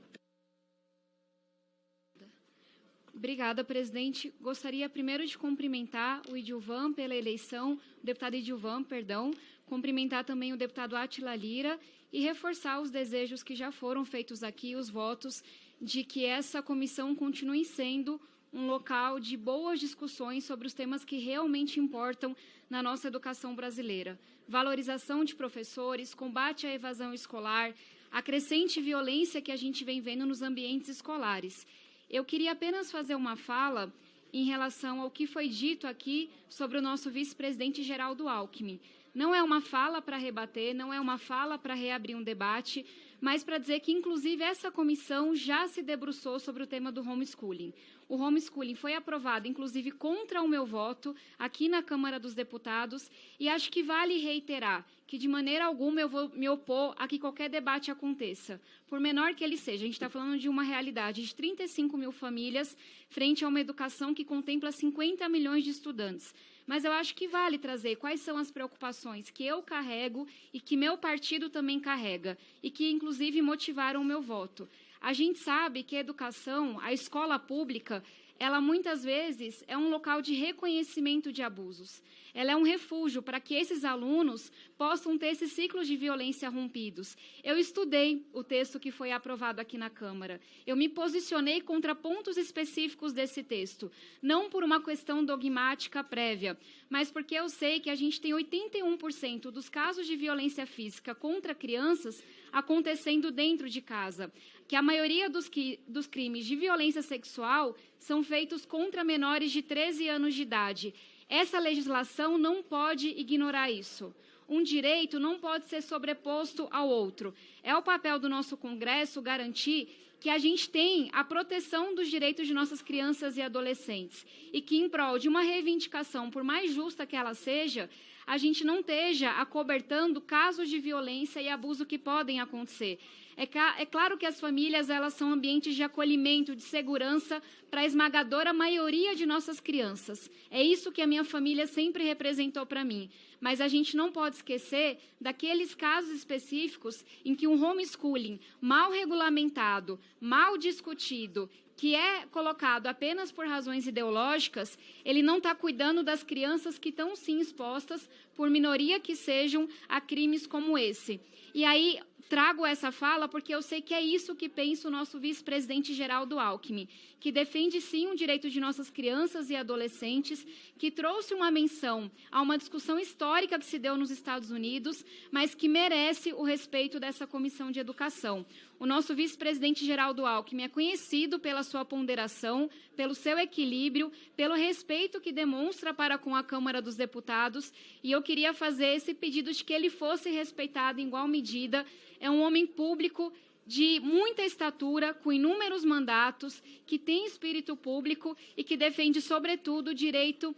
Obrigada, presidente. Gostaria primeiro de cumprimentar o Edilvan pela eleição, o deputado Edilvan, perdão, cumprimentar também o deputado Átila Lira e reforçar os desejos que já foram feitos aqui, os votos, de que essa comissão continue sendo um local de boas discussões sobre os temas que realmente importam na nossa educação brasileira. Valorização de professores, combate à evasão escolar, a crescente violência que a gente vem vendo nos ambientes escolares. Eu queria apenas fazer uma fala em relação ao que foi dito aqui sobre o nosso vice-presidente Geraldo Alckmin. Não é uma fala para rebater, não é uma fala para reabrir um debate, mas para dizer que, inclusive, essa comissão já se debruçou sobre o tema do homeschooling. O homeschooling foi aprovado, inclusive, contra o meu voto aqui na Câmara dos Deputados, e acho que vale reiterar que, de maneira alguma, eu vou me opor a que qualquer debate aconteça, por menor que ele seja. A gente está falando de uma realidade de 35 mil famílias frente a uma educação que contempla 50 milhões de estudantes. Mas eu acho que vale trazer quais são as preocupações que eu carrego e que meu partido também carrega, e que, inclusive, motivaram o meu voto. A gente sabe que a educação, a escola pública, ela muitas vezes é um local de reconhecimento de abusos. Ela é um refúgio para que esses alunos possam ter esses ciclos de violência rompidos. Eu estudei o texto que foi aprovado aqui na Câmara. Eu me posicionei contra pontos específicos desse texto, não por uma questão dogmática prévia, mas porque eu sei que a gente tem 81% dos casos de violência física contra crianças acontecendo dentro de casa, que a maioria dos crimes de violência sexual são feitos contra menores de 13 anos de idade. Essa legislação não pode ignorar isso. Um direito não pode ser sobreposto ao outro. É o papel do nosso Congresso garantir que a gente tem a proteção dos direitos de nossas crianças e adolescentes e que, em prol de uma reivindicação, por mais justa que ela seja, a gente não esteja acobertando casos de violência e abuso que podem acontecer. É claro que as famílias, elas são ambientes de acolhimento, de segurança para a esmagadora maioria de nossas crianças. É isso que a minha família sempre representou para mim. Mas a gente não pode esquecer daqueles casos específicos em que um homeschooling mal regulamentado, mal discutido, que é colocado apenas por razões ideológicas, ele não está cuidando das crianças que estão, sim, expostas, por minoria que sejam, a crimes como esse. E aí, trago essa fala porque eu sei que é isso que pensa o nosso vice-presidente Geraldo Alckmin, que defende, sim, o direito de nossas crianças e adolescentes, que trouxe uma menção a uma discussão histórica que se deu nos Estados Unidos, mas que merece o respeito dessa Comissão de Educação. O nosso vice-presidente Geraldo Alckmin é conhecido pela sua ponderação, pelo seu equilíbrio, pelo respeito que demonstra para com a Câmara dos Deputados, e eu queria fazer esse pedido de que ele fosse respeitado em igual medida. É um homem público de muita estatura, com inúmeros mandatos, que tem espírito público e que defende, sobretudo, o direito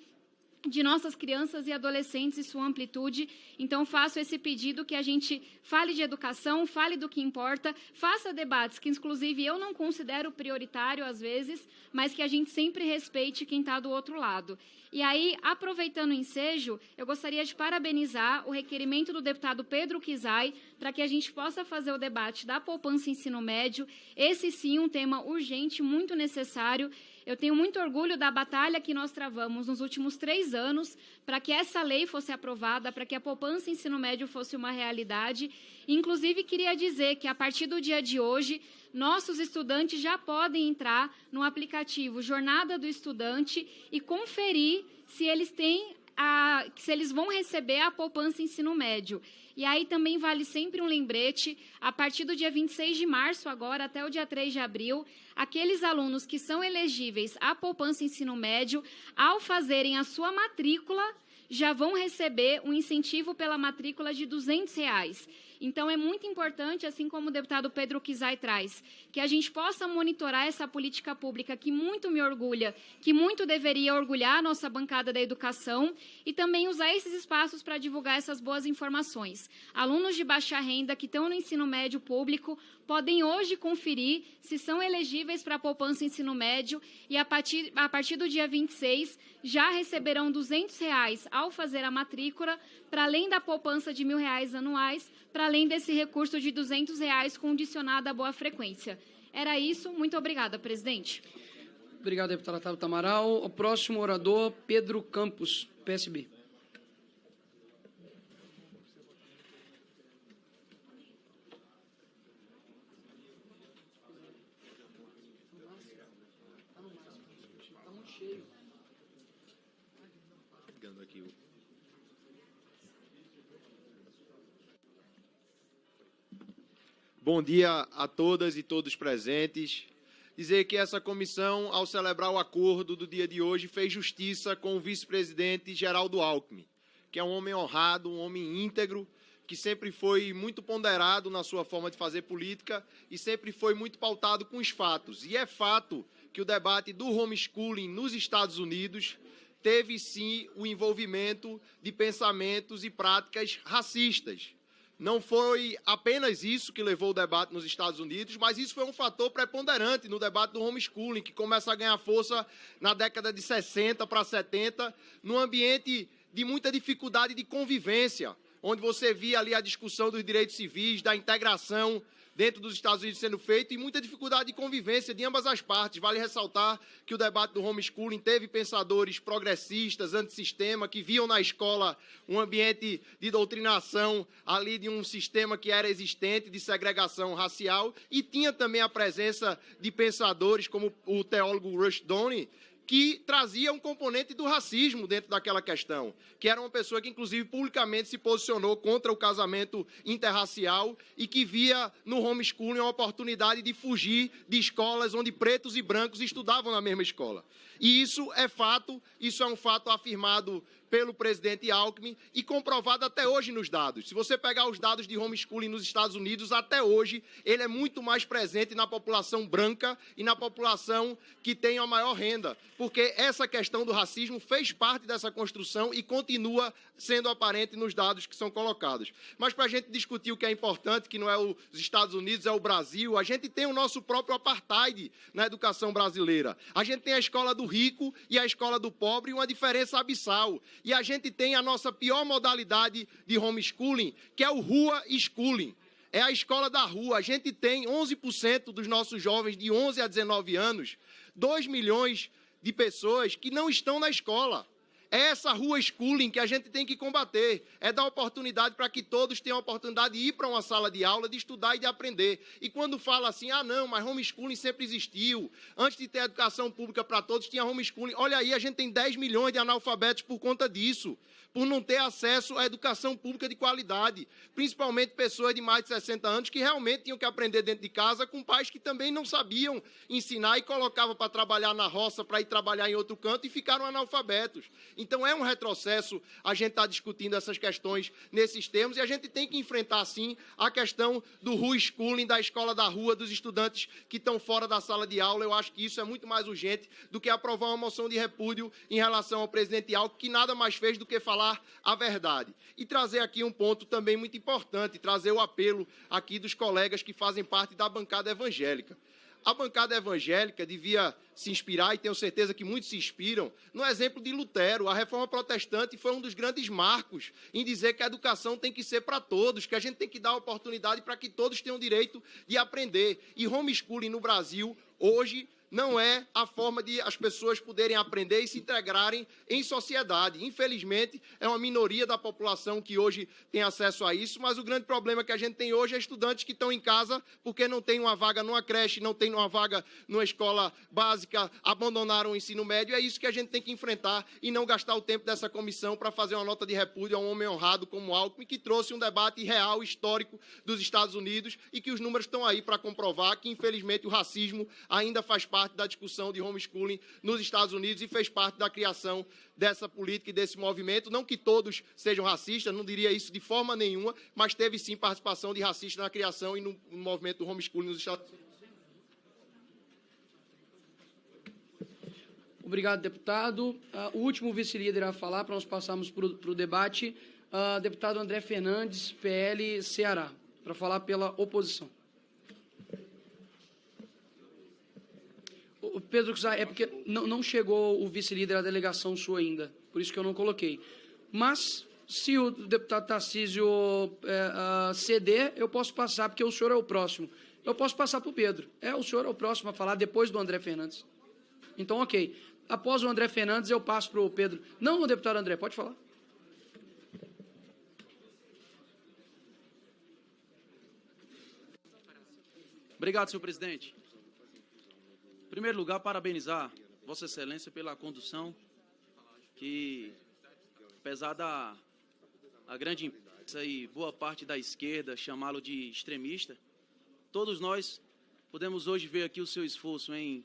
de nossas crianças e adolescentes e sua amplitude. Então, faço esse pedido que a gente fale de educação, fale do que importa, faça debates que, inclusive, eu não considero prioritário, às vezes, mas que a gente sempre respeite quem está do outro lado. E aí, aproveitando o ensejo, eu gostaria de parabenizar o requerimento do deputado Pedro Kizai para que a gente possa fazer o debate da poupança em ensino médio. Esse, sim, um tema urgente, muito necessário. Eu tenho muito orgulho da batalha que nós travamos nos últimos 3 anos para que essa lei fosse aprovada, para que a poupança em ensino médio fosse uma realidade. Inclusive, queria dizer que, a partir do dia de hoje, nossos estudantes já podem entrar no aplicativo Jornada do Estudante e conferir se eles vão receber a poupança em ensino médio. E aí também vale sempre um lembrete, a partir do dia 26 de março agora até o dia 3 de abril, aqueles alunos que são elegíveis à poupança em ensino médio, ao fazerem a sua matrícula, já vão receber um incentivo pela matrícula de R$ 200. Então, é muito importante, assim como o deputado Pedro Kizai traz, que a gente possa monitorar essa política pública que muito me orgulha, que muito deveria orgulhar a nossa bancada da educação, e também usar esses espaços para divulgar essas boas informações. Alunos de baixa renda que estão no ensino médio público podem hoje conferir se são elegíveis para a poupança ensino médio e, a partir do dia 26, já receberão R$ 200 ao fazer a matrícula, para além da poupança de R$ 1.000 anuais, para além desse recurso de R$ 200 condicionado à boa frequência. Era isso. Muito obrigada, presidente. Obrigado, deputada Tabata Amaral. O próximo orador, Pedro Campos, PSB. Bom dia a todas e todos presentes. Dizer que essa comissão, ao celebrar o acordo do dia de hoje, fez justiça com o vice-presidente Geraldo Alckmin, que é um homem honrado, um homem íntegro, que sempre foi muito ponderado na sua forma de fazer política e sempre foi muito pautado com os fatos. E é fato que o debate do homeschooling nos Estados Unidos teve, sim, o envolvimento de pensamentos e práticas racistas. Não foi apenas isso que levou o debate nos Estados Unidos, mas isso foi um fator preponderante no debate do homeschooling, que começa a ganhar força na década de 60 para 70, num ambiente de muita dificuldade de convivência, onde você via ali a discussão dos direitos civis, da integração dentro dos Estados Unidos sendo feito e muita dificuldade de convivência de ambas as partes. Vale ressaltar que o debate do homeschooling teve pensadores progressistas, antissistema, que viam na escola um ambiente de doutrinação ali de um sistema que era existente, de segregação racial, e tinha também a presença de pensadores como o teólogo Rushdoony, que trazia um componente do racismo dentro daquela questão, que era uma pessoa que, inclusive, publicamente se posicionou contra o casamento interracial e que via no homeschooling uma oportunidade de fugir de escolas onde pretos e brancos estudavam na mesma escola. E isso é fato, isso é um fato afirmado pelo presidente Alckmin e comprovado até hoje nos dados. Se você pegar os dados de homeschooling nos Estados Unidos, até hoje, ele é muito mais presente na população branca e na população que tem a maior renda, porque essa questão do racismo fez parte dessa construção e continua sendo aparente nos dados que são colocados. Mas para a gente discutir o que é importante, que não é os Estados Unidos, é o Brasil, a gente tem o nosso próprio apartheid na educação brasileira. A gente tem a escola do rico e a escola do pobre e uma diferença abissal. E a gente tem a nossa pior modalidade de homeschooling, que é o rua schooling. É a escola da rua. A gente tem 11% dos nossos jovens de 11 a 19 anos, 2 milhões de pessoas que não estão na escola. É essa rua schooling que a gente tem que combater. É dar oportunidade para que todos tenham a oportunidade de ir para uma sala de aula, de estudar e de aprender. E quando fala assim, ah não, mas homeschooling sempre existiu. Antes de ter educação pública para todos, tinha homeschooling. Olha aí, a gente tem 10 milhões de analfabetos por conta disso, por não ter acesso à educação pública de qualidade. Principalmente pessoas de mais de 60 anos que realmente tinham que aprender dentro de casa com pais que também não sabiam ensinar e colocavam para trabalhar na roça, para ir trabalhar em outro canto e ficaram analfabetos. Então, é um retrocesso a gente estar discutindo essas questões nesses termos e a gente tem que enfrentar, sim, a questão do homeschooling, da escola da rua, dos estudantes que estão fora da sala de aula. Eu acho que isso é muito mais urgente do que aprovar uma moção de repúdio em relação ao presidente Alckmin, que nada mais fez do que falar a verdade. E trazer aqui um ponto também muito importante, trazer o apelo aqui dos colegas que fazem parte da bancada evangélica. A bancada evangélica devia se inspirar, e tenho certeza que muitos se inspiram, no exemplo de Lutero. A reforma protestante foi um dos grandes marcos em dizer que a educação tem que ser para todos, que a gente tem que dar oportunidade para que todos tenham direito de aprender. E homeschooling no Brasil, hoje, não é a forma de as pessoas poderem aprender e se integrarem em sociedade. Infelizmente, é uma minoria da população que hoje tem acesso a isso, mas o grande problema que a gente tem hoje é estudantes que estão em casa porque não tem uma vaga numa creche, não tem uma vaga numa escola básica, abandonaram o ensino médio. É isso que a gente tem que enfrentar e não gastar o tempo dessa comissão para fazer uma nota de repúdio a um homem honrado como Alckmin, que trouxe um debate real, histórico dos Estados Unidos e que os números estão aí para comprovar que, infelizmente, o racismo ainda faz parte parte da discussão de homeschooling nos Estados Unidos e fez parte da criação dessa política e desse movimento. Não que todos sejam racistas, não diria isso de forma nenhuma, mas teve sim participação de racistas na criação e no movimento do homeschooling nos Estados Unidos. Obrigado, deputado. O último vice-líder a falar, para nós passarmos para o debate, deputado André Fernandes, PL Ceará, para falar pela oposição. Pedro, é porque não chegou o vice-líder à delegação sua ainda, por isso que eu não coloquei. Mas, se o deputado Tarcísio ceder, eu posso passar, porque o senhor é o próximo. Eu posso passar para o Pedro. O senhor é o próximo a falar depois do André Fernandes. Então, ok. Após o André Fernandes, eu passo para o Pedro. Não, o deputado André, pode falar. Obrigado, senhor presidente. Em primeiro lugar, parabenizar Vossa Excelência pela condução que, apesar da grande imprensa e boa parte da esquerda chamá-lo de extremista, todos nós podemos hoje ver aqui o seu esforço em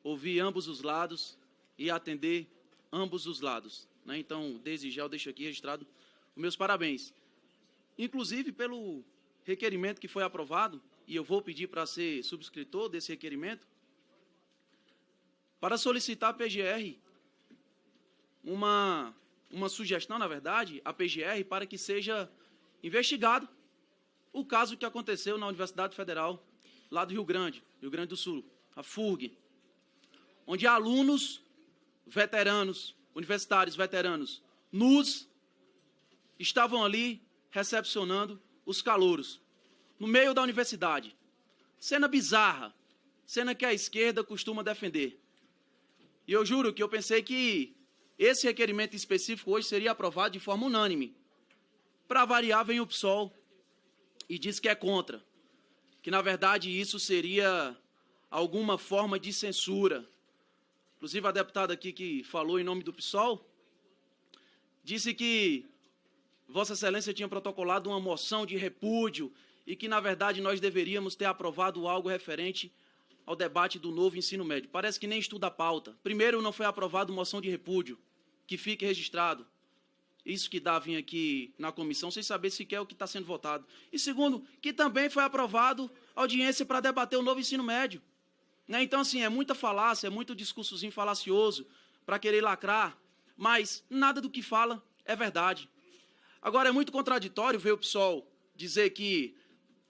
ouvir ambos os lados e atender ambos os lados, né? Então, desde já eu deixo aqui registrado os meus parabéns. Inclusive pelo requerimento que foi aprovado, e eu vou pedir para ser subscritor desse requerimento, para solicitar à PGR uma sugestão, na verdade, à PGR, para que seja investigado o caso que aconteceu na Universidade Federal, lá do Rio Grande do Sul, a FURG, onde alunos veteranos, universitários veteranos, nus, estavam ali recepcionando os calouros, no meio da universidade. Cena bizarra, cena que a esquerda costuma defender. E eu juro que eu pensei que esse requerimento específico hoje seria aprovado de forma unânime. Para variar, vem o PSOL e diz que é contra, que na verdade isso seria alguma forma de censura. Inclusive, a deputada aqui que falou em nome do PSOL disse que Vossa Excelência tinha protocolado uma moção de repúdio e que, na verdade, nós deveríamos ter aprovado algo referente ao debate do novo ensino médio. Parece que nem estuda a pauta. Primeiro, não foi aprovado moção de repúdio, que fique registrado. Isso que dá vir aqui na comissão, sem saber sequer o que está sendo votado. E segundo, que também foi aprovado audiência para debater o novo ensino médio. Então, assim, é muita falácia, é muito discursozinho falacioso para querer lacrar, mas nada do que fala é verdade. Agora, é muito contraditório ver o PSOL dizer que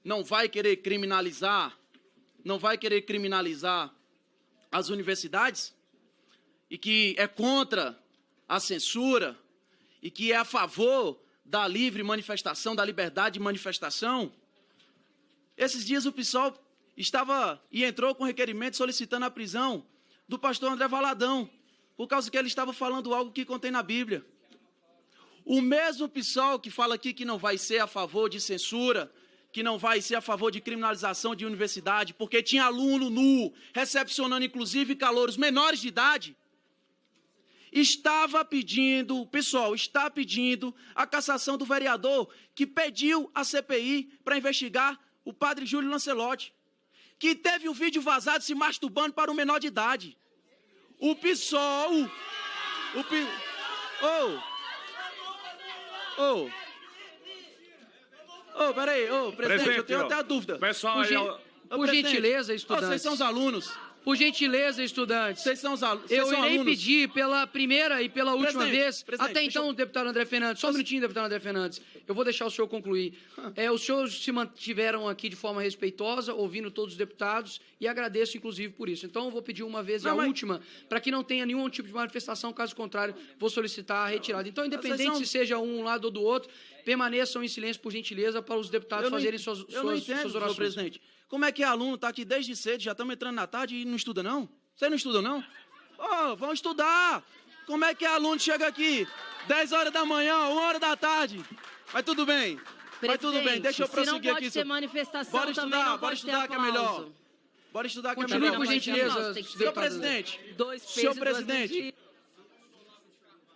não vai querer criminalizar as universidades e que é contra a censura e que é a favor da livre manifestação, da liberdade de manifestação. Esses dias o PSOL entrou com requerimento solicitando a prisão do pastor André Valadão, por causa que ele estava falando algo que contém na Bíblia. O mesmo PSOL que fala aqui que não vai ser a favor de censura, que não vai ser a favor de criminalização de universidade, porque tinha aluno nu, recepcionando inclusive calouros menores de idade, o PSOL está pedindo a cassação do vereador que pediu a CPI para investigar o padre Júlio Lancelotti, que teve um vídeo vazado se masturbando para um menor de idade. O PSOL... Peraí, presidente, eu tenho até a dúvida. Pessoal, por gentileza, estudantes. Vocês são os alunos. Por gentileza, estudantes. Vocês são os alunos. Eu irei pedir pela primeira e pela última vez. Até então, deputado André Fernandes. Só um minutinho, deputado André Fernandes. Eu vou deixar o senhor concluir. Os senhores se mantiveram aqui de forma respeitosa, ouvindo todos os deputados, e agradeço, inclusive, por isso. Então, eu vou pedir uma vez e a última, para que não tenha nenhum tipo de manifestação. Caso contrário, vou solicitar a retirada. Então, independente se seja um lado ou do outro, permaneçam em silêncio, por gentileza, para os deputados fazerem suas orações. Senhor presidente. Como é que aluno está aqui desde cedo, já estamos entrando na tarde e não estuda, não? Você não estuda, não? Vão estudar. Como é que aluno chega aqui 10 horas da manhã, 1 hora da tarde? Mas tudo bem. Deixa eu prosseguir aqui. Se não pode ter manifestação, também não pode ter aplauso. Que é melhor. Bora estudar que é melhor. Continue, por gentileza, senhor presidente.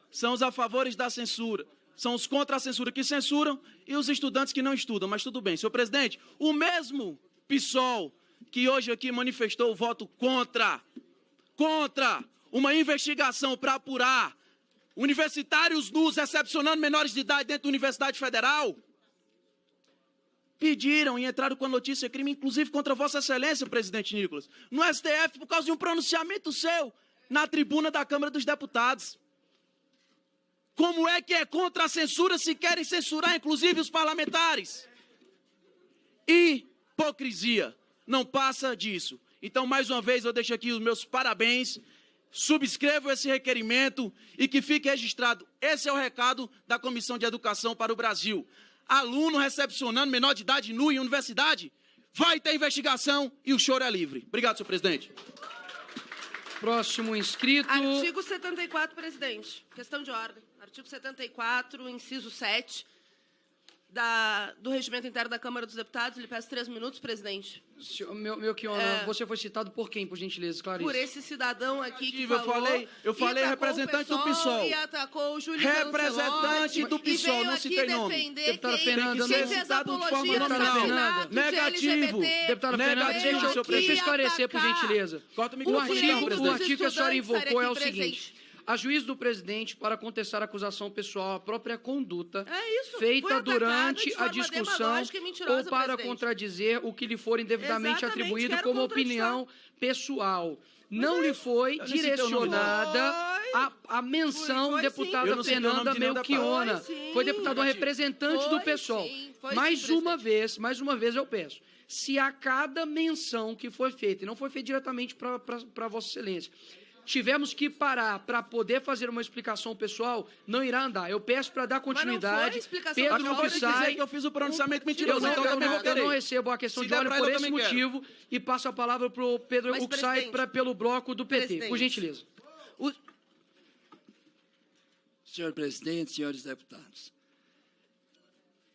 São os a favores da censura. São os contra a censura que censuram e os estudantes que não estudam. Mas tudo bem. Senhor presidente, o mesmo PSOL que hoje aqui manifestou o voto contra contra uma investigação para apurar universitários nus recepcionando menores de idade dentro da Universidade Federal, pediram e entraram com a notícia crime, inclusive contra Vossa Excelência, presidente Nicolas, no STF, por causa de um pronunciamento seu na tribuna da Câmara dos Deputados. Como é que é contra a censura se querem censurar, inclusive, os parlamentares? Hipocrisia. Não passa disso. Então, mais uma vez, eu deixo aqui os meus parabéns, subscrevo esse requerimento e que fique registrado. Esse é o recado da Comissão de Educação para o Brasil. Aluno recepcionando menor de idade nu em universidade, vai ter investigação e o choro é livre. Obrigado, senhor presidente. Próximo inscrito. Artigo 74, presidente. Questão de ordem. Artigo 74, inciso 7 do Regimento Interno da Câmara dos Deputados. Lhe peço 3 minutos, presidente. Melchiona, você foi citado por quem, por gentileza? Clarice. Por esse cidadão aqui que eu falei representante do PSOL. E atacou o Júlio representante do PSOL, não citei nome. Deputada Fernanda, quem fez apologia ao assassinato negativo. Deputada Fernanda, deixa eu esclarecer, por gentileza. O artigo que a senhora invocou é o seguinte: a juízo do presidente para contestar a acusação pessoal à própria conduta feita durante a discussão ou para contradizer o que lhe for indevidamente atribuído como opinião pessoal. Não lhe foi direcionada a menção deputada Fernanda Melchiona. Foi deputada representante do PSOL. Mais uma vez eu peço, se a cada menção que foi feita, e não foi feita diretamente para Vossa Excelência, tivemos que parar para poder fazer uma explicação pessoal, não irá andar. Eu peço para dar continuidade. Pedro Uxai, que eu fiz o pronunciamento mentiroso. Eu não recebo a questão de ordem por esse motivo e passo a palavra para o Pedro Uxai pelo bloco do PT. Por gentileza. Senhor presidente, senhores deputados,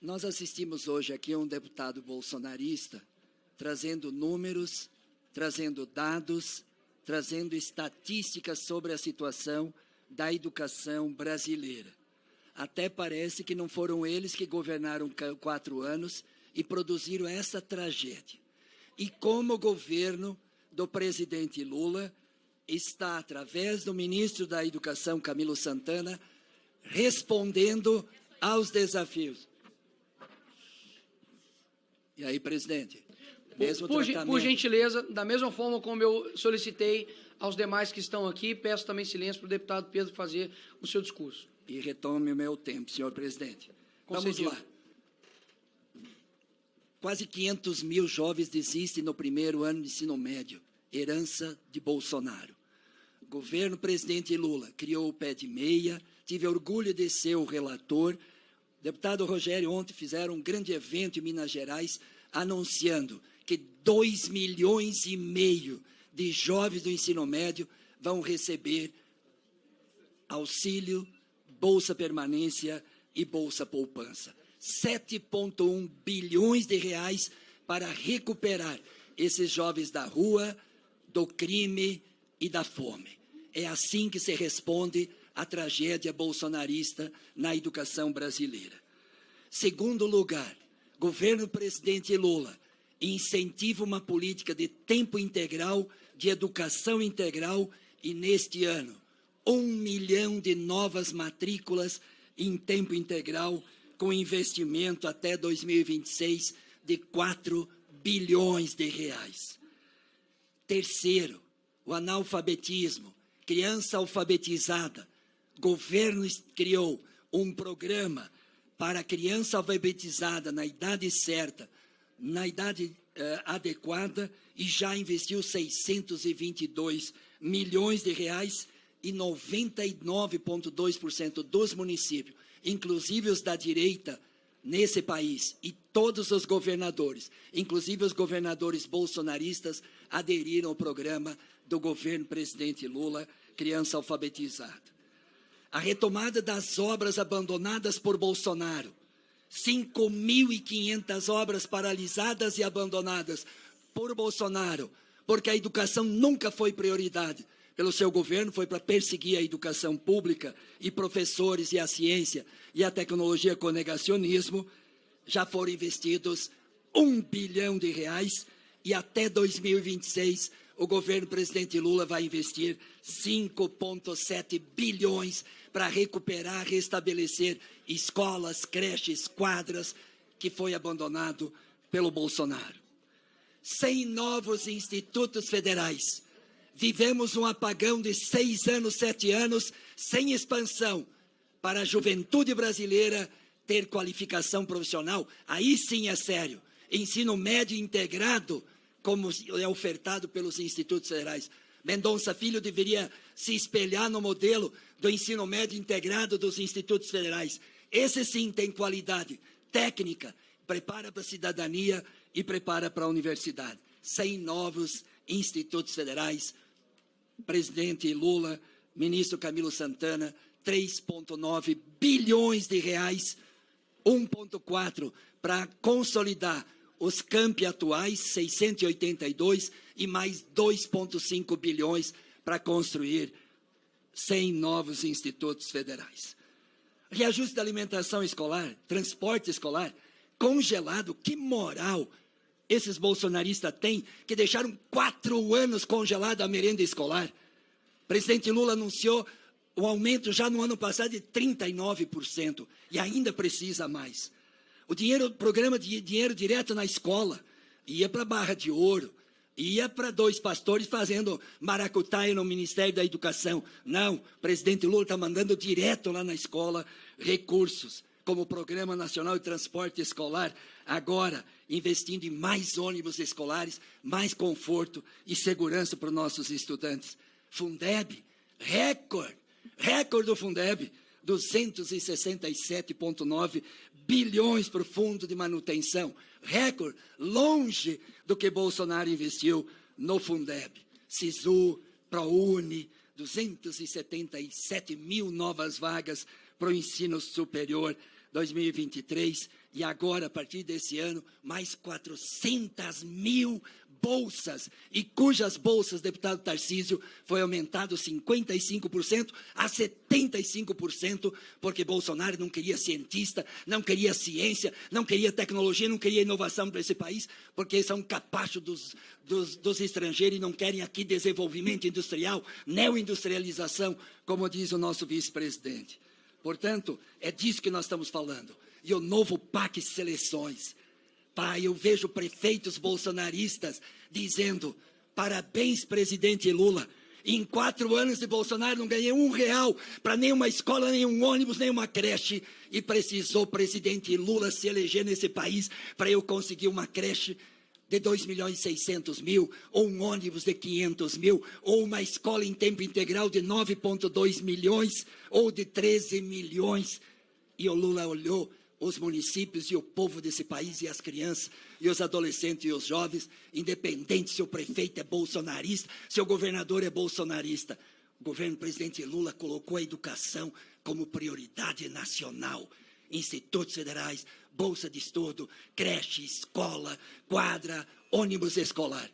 nós assistimos hoje aqui a um deputado bolsonarista trazendo números, trazendo dados, trazendo estatísticas sobre a situação da educação brasileira. Até parece que não foram eles que governaram 4 anos e produziram essa tragédia. E como o governo do presidente Lula está, através do ministro da Educação, Camilo Santana, respondendo aos desafios. E aí, presidente? Por gentileza, da mesma forma como eu solicitei aos demais que estão aqui, peço também silêncio para o deputado Pedro fazer o seu discurso. E retome o meu tempo, senhor presidente. Vamos lá. Quase 500 mil jovens desistem no primeiro ano de ensino médio. Herança de Bolsonaro. O governo presidente Lula criou o pé de meia. Tive orgulho de ser o relator. O deputado Rogério ontem fizeram um grande evento em Minas Gerais, anunciando que 2,5 milhões de jovens do ensino médio vão receber auxílio, Bolsa Permanência e Bolsa Poupança. 7,1 bilhões de reais para recuperar esses jovens da rua, do crime e da fome. É assim que se responde à tragédia bolsonarista na educação brasileira. Segundo lugar, governo presidente Lula incentiva uma política de tempo integral, de educação integral, e neste ano, 1 milhão de novas matrículas em tempo integral, com investimento até 2026 de 4 bilhões de reais. Terceiro, o analfabetismo, criança alfabetizada. O governo criou um programa para a criança alfabetizada na idade certa, na idade adequada, e já investiu 622 milhões de reais e 99,2% dos municípios, inclusive os da direita nesse país, e todos os governadores, inclusive os governadores bolsonaristas, aderiram ao programa do governo presidente Lula, Criança Alfabetizada. A retomada das obras abandonadas por Bolsonaro, 5.500 obras paralisadas e abandonadas por Bolsonaro, porque a educação nunca foi prioridade pelo seu governo, foi para perseguir a educação pública e professores e a ciência e a tecnologia com negacionismo. Já foram investidos 1 bilhão de reais e até 2026 o governo presidente Lula vai investir 5,7 bilhões para recuperar, restabelecer escolas, creches, quadras que foi abandonado pelo Bolsonaro. 100 novos institutos federais. Vivemos um apagão de 6 anos, 7 anos, sem expansão para a juventude brasileira ter qualificação profissional. Aí sim é sério. Ensino médio integrado, como é ofertado pelos institutos federais. Mendonça Filho deveria se espelhar no modelo do ensino médio integrado dos institutos federais. Esse sim tem qualidade técnica, prepara para a cidadania e prepara para a universidade. 100 novos institutos federais. Presidente Lula, ministro Camilo Santana, 3,9 bilhões de reais, 1,4 para consolidar os campi atuais, 682, e mais 2,5 bilhões para construir 100 novos institutos federais. Reajuste da alimentação escolar, transporte escolar, congelado. Que moral esses bolsonaristas têm que deixaram 4 anos congelada a merenda escolar? O presidente Lula anunciou um aumento já no ano passado de 39% e ainda precisa mais. O programa de dinheiro direto na escola ia para Barra de Ouro, ia para 2 pastores fazendo maracutaia no Ministério da Educação. Não, o presidente Lula está mandando direto lá na escola recursos, como o Programa Nacional de Transporte Escolar, agora investindo em mais ônibus escolares, mais conforto e segurança para os nossos estudantes. Fundeb, recorde do Fundeb, 267,9 bilhões para o fundo de manutenção, recorde, longe do que Bolsonaro investiu no Fundeb. SISU, ProUni, 277 mil novas vagas para o ensino superior 2023 e agora, a partir desse ano, mais 400 mil bolsas, e cujas bolsas, deputado Tarcísio, foi aumentado 55% a 75%, porque Bolsonaro não queria cientista, não queria ciência, não queria tecnologia, não queria inovação para esse país, porque eles são capachos dos estrangeiros e não querem aqui desenvolvimento industrial, neoindustrialização, como diz o nosso vice-presidente. Portanto, é disso que nós estamos falando. E o novo PAC Seleções. Pai, eu vejo prefeitos bolsonaristas dizendo: parabéns, presidente Lula. Em 4 anos de Bolsonaro não ganhei R$1 para nenhuma escola, nenhum ônibus, nenhuma creche. E precisou o presidente Lula se eleger nesse país para eu conseguir uma creche de 2.600.000, ou um ônibus de 500.000, ou uma escola em tempo integral de 9,2 milhões, ou de 13 milhões. E o Lula olhou os municípios e o povo desse país, e as crianças, e os adolescentes e os jovens, independente se o prefeito é bolsonarista, se o governador é bolsonarista. O governo do presidente Lula colocou a educação como prioridade nacional. Institutos federais, bolsa de estudo, creche, escola, quadra, ônibus escolar.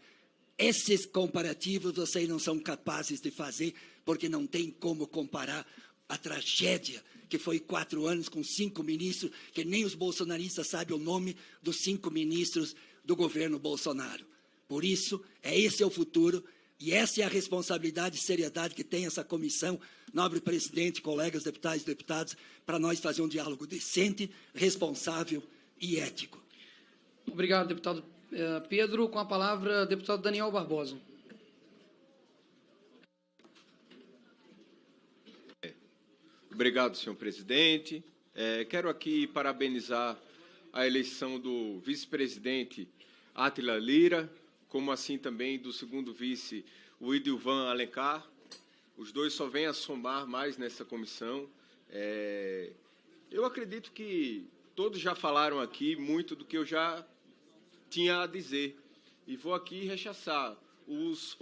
Esses comparativos vocês não são capazes de fazer, porque não tem como comparar a tragédia que foi 4 anos com 5 ministros, que nem os bolsonaristas sabem o nome dos 5 ministros do governo Bolsonaro. Por isso, esse é o futuro, e essa é a responsabilidade e seriedade que tem essa comissão, nobre presidente, colegas deputados e deputadas, para nós fazer um diálogo decente, responsável e ético. Obrigado, deputado Pedro. Com a palavra, deputado Daniel Barbosa. Obrigado, senhor presidente. Quero aqui parabenizar a eleição do vice-presidente Átila Lira, como assim também do segundo vice, o Idilvan Alencar. Os dois só vêm a somar mais nessa comissão. Eu acredito que todos já falaram aqui muito do que eu já tinha a dizer. E vou aqui rechaçar os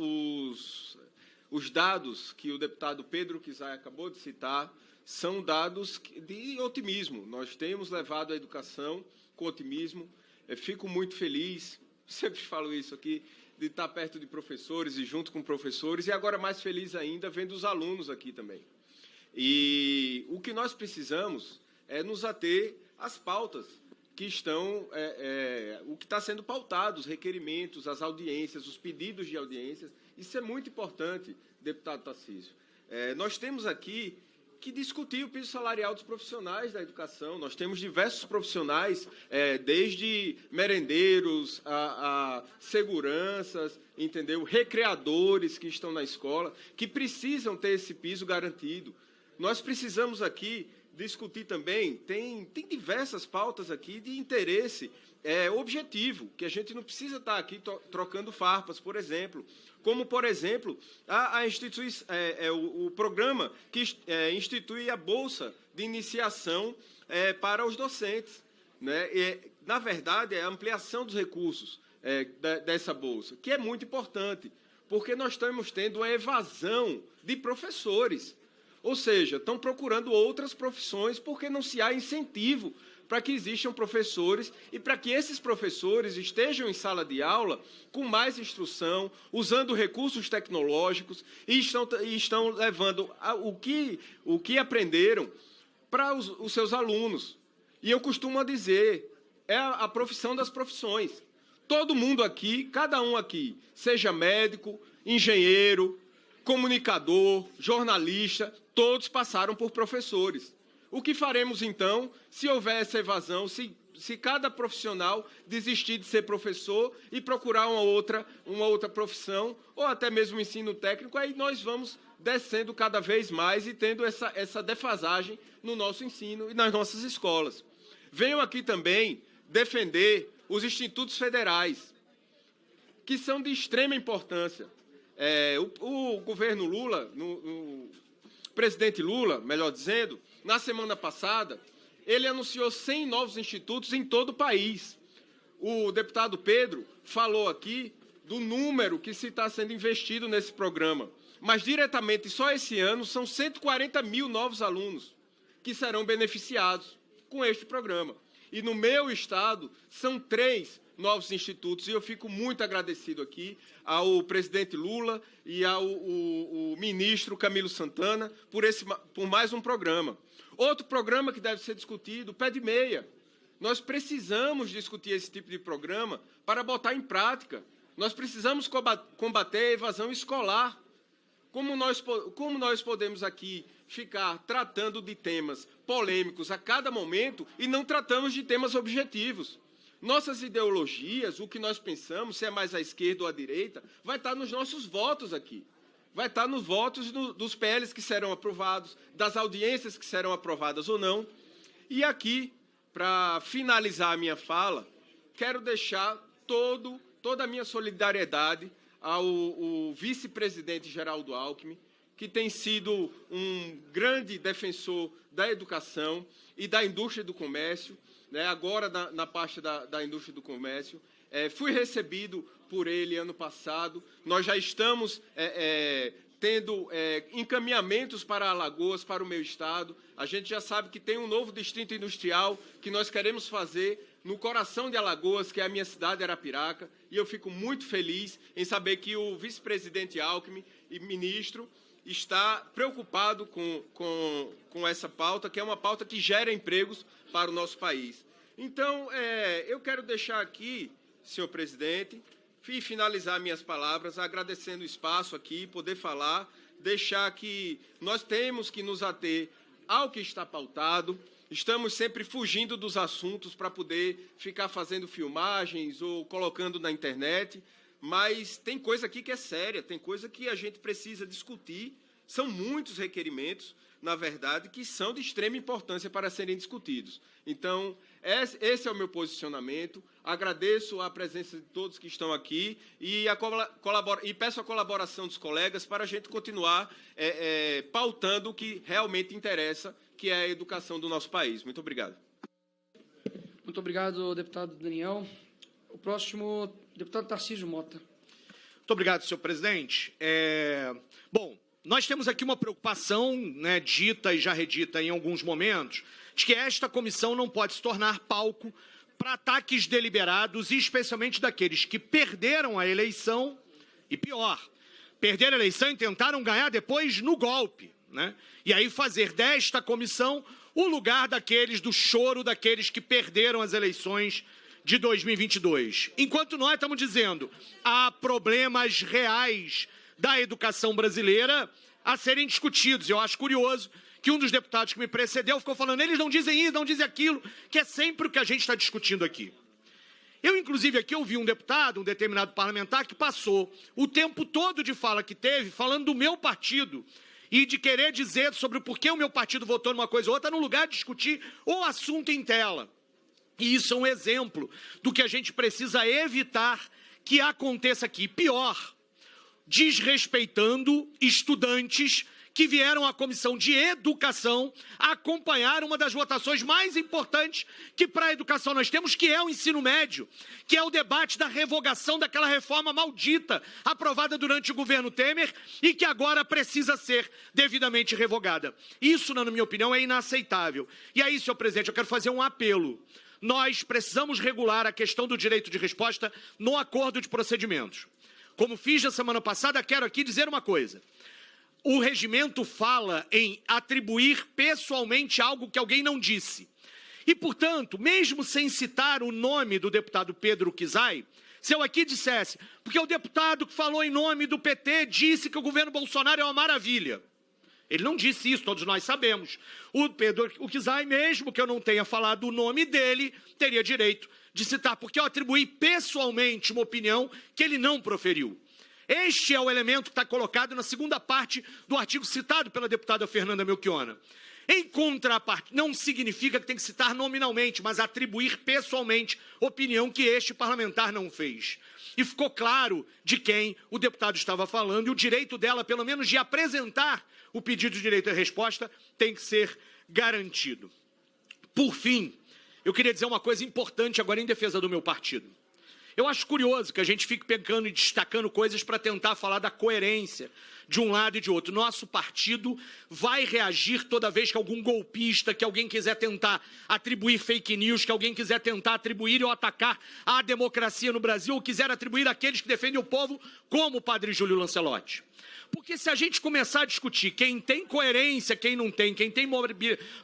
dados que o deputado Pedro Kizai acabou de citar. São dados de otimismo. Nós temos levado a educação com otimismo. Fico muito feliz, sempre falo isso aqui, de estar perto de professores e junto com professores, e agora mais feliz ainda vendo os alunos aqui também. E o que nós precisamos é nos ater às pautas que estão, o que está sendo pautado, os requerimentos, as audiências, os pedidos de audiências Isso é muito importante, deputado Tarcísio. Nós temos aqui que discutir o piso salarial dos profissionais da educação. Nós temos diversos profissionais, desde merendeiros a seguranças, entendeu? Recreadores que estão na escola, que precisam ter esse piso garantido. Nós precisamos aqui discutir também, tem diversas pautas aqui de interesse objetivo, que a gente não precisa estar aqui trocando farpas, por exemplo. Como, por exemplo, o programa que institui a Bolsa de Iniciação para os docentes. Né? Na verdade, é a ampliação dos recursos dessa Bolsa, que é muito importante, porque nós estamos tendo uma evasão de professores. Ou seja, estão procurando outras profissões porque não se há incentivo para que existam professores e para que esses professores estejam em sala de aula com mais instrução, usando recursos tecnológicos e estão levando o que aprenderam para os seus alunos. E eu costumo dizer, é a profissão das profissões. Todo mundo aqui, cada um aqui, seja médico, engenheiro, comunicador, jornalista, todos passaram por professores. O que faremos, então, se houver essa evasão, se cada profissional desistir de ser professor e procurar uma outra profissão, ou até mesmo ensino técnico, aí nós vamos descendo cada vez mais e tendo essa defasagem no nosso ensino e nas nossas escolas. Venho aqui também defender os institutos federais, que são de extrema importância. O governo Lula, o presidente Lula, melhor dizendo, na semana passada, ele anunciou 100 novos institutos em todo o país. O deputado Pedro falou aqui do número que se está sendo investido nesse programa. Mas, diretamente, só esse ano, são 140 mil novos alunos que serão beneficiados com este programa. E, no meu estado, são 3 novos institutos, e eu fico muito agradecido aqui ao presidente Lula e ao ministro Camilo Santana por mais um programa. Outro programa que deve ser discutido, Pé de Meia. Nós precisamos discutir esse tipo de programa para botar em prática. Nós precisamos combater a evasão escolar. Como nós podemos aqui ficar tratando de temas polêmicos a cada momento e não tratamos de temas objetivos? Nossas ideologias, o que nós pensamos, se é mais à esquerda ou à direita, vai estar nos nossos votos aqui. Vai estar nos votos dos PLs que serão aprovados, das audiências que serão aprovadas ou não. E aqui, para finalizar a minha fala, quero deixar toda a minha solidariedade ao vice-presidente Geraldo Alckmin, que tem sido um grande defensor da educação e da indústria do comércio, né, agora na parte da indústria do comércio. Fui recebido por ele ano passado. Nós já estamos tendo encaminhamentos para Alagoas, para o meu estado. A gente já sabe que tem um novo distrito industrial que nós queremos fazer no coração de Alagoas, que é a minha cidade, Arapiraca. E eu fico muito feliz em saber que o vice-presidente Alckmin e ministro está preocupado com essa pauta, que é uma pauta que gera empregos para o nosso país. Então, eu quero deixar aqui, senhor presidente, e finalizar minhas palavras agradecendo o espaço aqui, poder falar, deixar que nós temos que nos ater ao que está pautado. Estamos sempre fugindo dos assuntos para poder ficar fazendo filmagens ou colocando na internet, mas tem coisa aqui que é séria, tem coisa que a gente precisa discutir. São muitos requerimentos, na verdade, que são de extrema importância para serem discutidos. Então, esse é o meu posicionamento. Agradeço a presença de todos que estão aqui e peço a colaboração dos colegas para a gente continuar pautando o que realmente interessa, que é a educação do nosso país. Muito obrigado. Muito obrigado, deputado Daniel. O próximo, deputado Tarcísio Mota. Muito obrigado, senhor presidente. Bom, nós temos aqui uma preocupação, né, dita e já redita em alguns momentos, de que esta comissão não pode se tornar palco para ataques deliberados, e especialmente daqueles que perderam a eleição, e pior, perderam a eleição e tentaram ganhar depois no golpe, né? E aí fazer desta comissão o lugar do choro daqueles que perderam as eleições de 2022. Enquanto nós estamos dizendo há problemas reais da educação brasileira a serem discutidos. Eu acho curioso que um dos deputados que me precedeu ficou falando, eles não dizem isso, não dizem aquilo, que é sempre o que a gente está discutindo aqui. Eu, inclusive, aqui ouvi um deputado, um determinado parlamentar, que passou o tempo todo de fala que teve, falando do meu partido, e de querer dizer sobre o porquê o meu partido votou numa coisa ou outra, no lugar de discutir o assunto em tela. E isso é um exemplo do que a gente precisa evitar que aconteça aqui. Pior, desrespeitando estudantes que vieram à Comissão de Educação acompanhar uma das votações mais importantes que para a educação nós temos, que é o ensino médio, que é o debate da revogação daquela reforma maldita aprovada durante o governo Temer e que agora precisa ser devidamente revogada. Isso, na minha opinião, é inaceitável. E aí, senhor presidente, eu quero fazer um apelo. Nós precisamos regular a questão do direito de resposta no acordo de procedimentos. Como fiz na semana passada, quero aqui dizer uma coisa. O regimento fala em atribuir pessoalmente algo que alguém não disse. E, portanto, mesmo sem citar o nome do deputado Pedro Kizai, se eu aqui dissesse, porque o deputado que falou em nome do PT disse que o governo Bolsonaro é uma maravilha. Ele não disse isso, todos nós sabemos. O Pedro Kizai, mesmo que eu não tenha falado o nome dele, teria direito de citar, porque eu atribuí pessoalmente uma opinião que ele não proferiu. Este é o elemento que está colocado na segunda parte do artigo citado pela deputada Fernanda Melchiona. Em contraparte, não significa que tem que citar nominalmente, mas atribuir pessoalmente opinião que este parlamentar não fez. E ficou claro de quem o deputado estava falando, e o direito dela, pelo menos, de apresentar o pedido de direito à resposta, tem que ser garantido. Por fim, eu queria dizer uma coisa importante agora em defesa do meu partido. Eu acho curioso que a gente fique pegando e destacando coisas para tentar falar da coerência de um lado e de outro. Nosso partido vai reagir toda vez que algum golpista, que alguém quiser tentar atribuir fake news, que alguém quiser tentar atribuir ou atacar a democracia no Brasil, ou quiser atribuir aqueles que defendem o povo, como o padre Júlio Lancelotti. Porque se a gente começar a discutir quem tem coerência, quem não tem, quem tem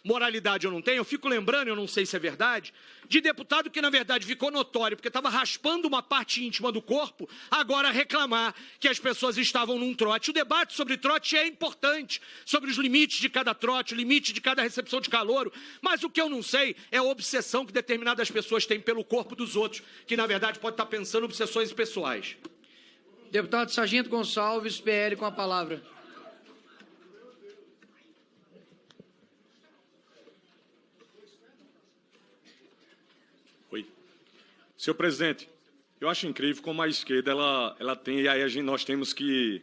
moralidade ou não tem, eu fico lembrando, eu não sei se é verdade, de deputado que na verdade ficou notório porque estava raspando uma parte íntima do corpo, agora reclamar que as pessoas estavam num trote. O debate sobre trote é importante, sobre os limites de cada trote, o limite de cada recepção de calouro, mas o que eu não sei é a obsessão que determinadas pessoas têm pelo corpo dos outros, que na verdade pode estar pensando obsessões pessoais. Deputado Sargento Gonçalves, PL, com a palavra. Oi. Senhor presidente, eu acho incrível como a esquerda ela tem, e aí nós temos que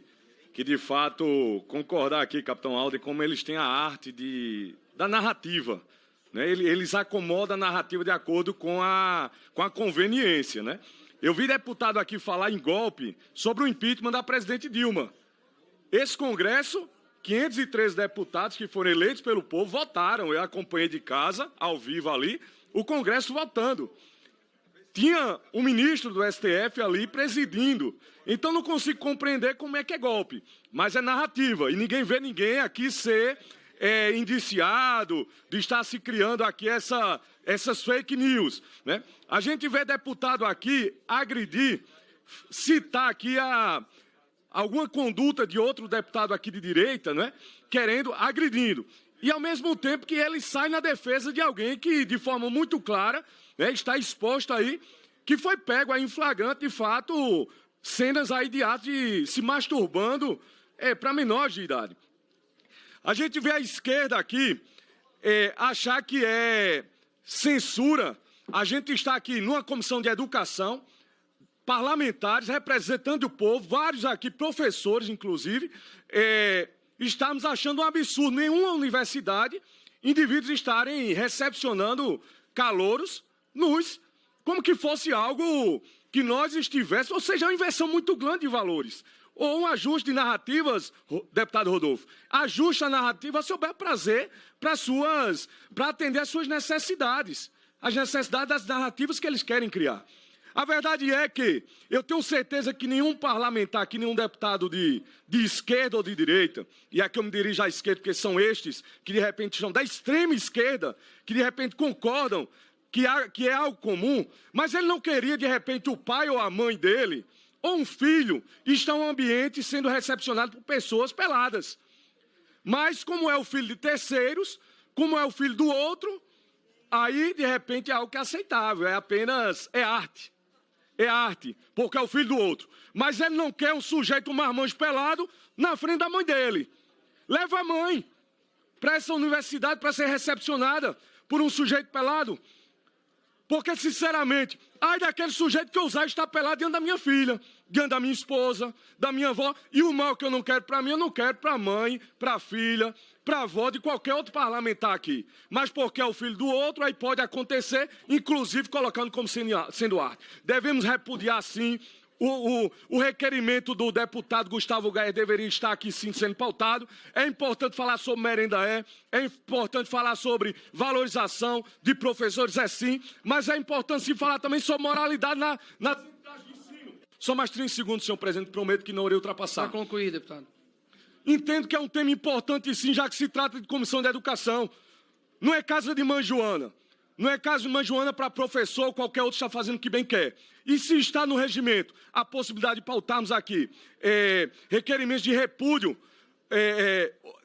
de fato concordar aqui, capitão Alden, como eles têm a arte da narrativa. Né? Eles acomodam a narrativa de acordo com a conveniência, né? Eu vi deputado aqui falar em golpe sobre o impeachment da presidente Dilma. Esse Congresso, 513 deputados que foram eleitos pelo povo votaram. Eu acompanhei de casa, ao vivo ali, o Congresso votando. Tinha um ministro do STF ali presidindo. Então não consigo compreender como é que é golpe. Mas é narrativa. E ninguém vê ninguém aqui ser indiciado, de estar se criando aqui essas fake news. Né? A gente vê deputado aqui agredir, citar aqui alguma conduta de outro deputado aqui de direita, né? Agredindo. E ao mesmo tempo que ele sai na defesa de alguém que, de forma muito clara, né, está exposto aí, que foi pego aí em flagrante, de fato, cenas aí de atos de se masturbando para menores de idade. A gente vê a esquerda aqui achar que é censura. A gente está aqui numa comissão de educação, parlamentares, representando o povo, vários aqui, professores, inclusive, estamos achando um absurdo. Nenhuma universidade, indivíduos estarem recepcionando calouros nus, como que fosse algo que nós estivéssemos, ou seja, uma inversão muito grande de valores. Ou um ajuste de narrativas, deputado Rodolfo. Ajuste a narrativa se houver prazer para atender às suas necessidades. As necessidades das narrativas que eles querem criar. A verdade é que eu tenho certeza que nenhum parlamentar, que nenhum deputado de esquerda ou de direita, e aqui eu me dirijo à esquerda porque são estes que de repente são da extrema esquerda, que de repente concordam que é algo comum, mas ele não queria de repente o pai ou a mãe dele, ou um filho está em um ambiente sendo recepcionado por pessoas peladas. Mas como é o filho de terceiros, como é o filho do outro, aí de repente é algo que é aceitável, é arte. É arte, porque é o filho do outro. Mas ele não quer um sujeito marmanjo pelado na frente da mãe dele. Leva a mãe para essa universidade para ser recepcionada por um sujeito pelado. Porque, sinceramente, ai daquele sujeito que ousar estar pelado diante da minha filha, diante da minha esposa, da minha avó. E o mal que eu não quero para mim, eu não quero para a mãe, para a filha, para a avó de qualquer outro parlamentar aqui. Mas porque é o filho do outro, aí pode acontecer, inclusive colocando como sendo arte. Devemos repudiar, sim. O requerimento do deputado Gustavo Gaia deveria estar aqui, sim, sendo pautado. É importante falar sobre merenda, é importante falar sobre valorização de professores, sim, mas é importante, sim, falar também sobre moralidade nas unidades de ensino. Só mais 30 segundos, senhor presidente, prometo que não irei ultrapassar. Para concluir, deputado. Entendo que é um tema importante, sim, já que se trata de comissão de educação. Não é casa de mãe Joana. Não é caso de mãe Joana para professor ou qualquer outro está fazendo o que bem quer. E se está no regimento a possibilidade de pautarmos aqui requerimentos de repúdio,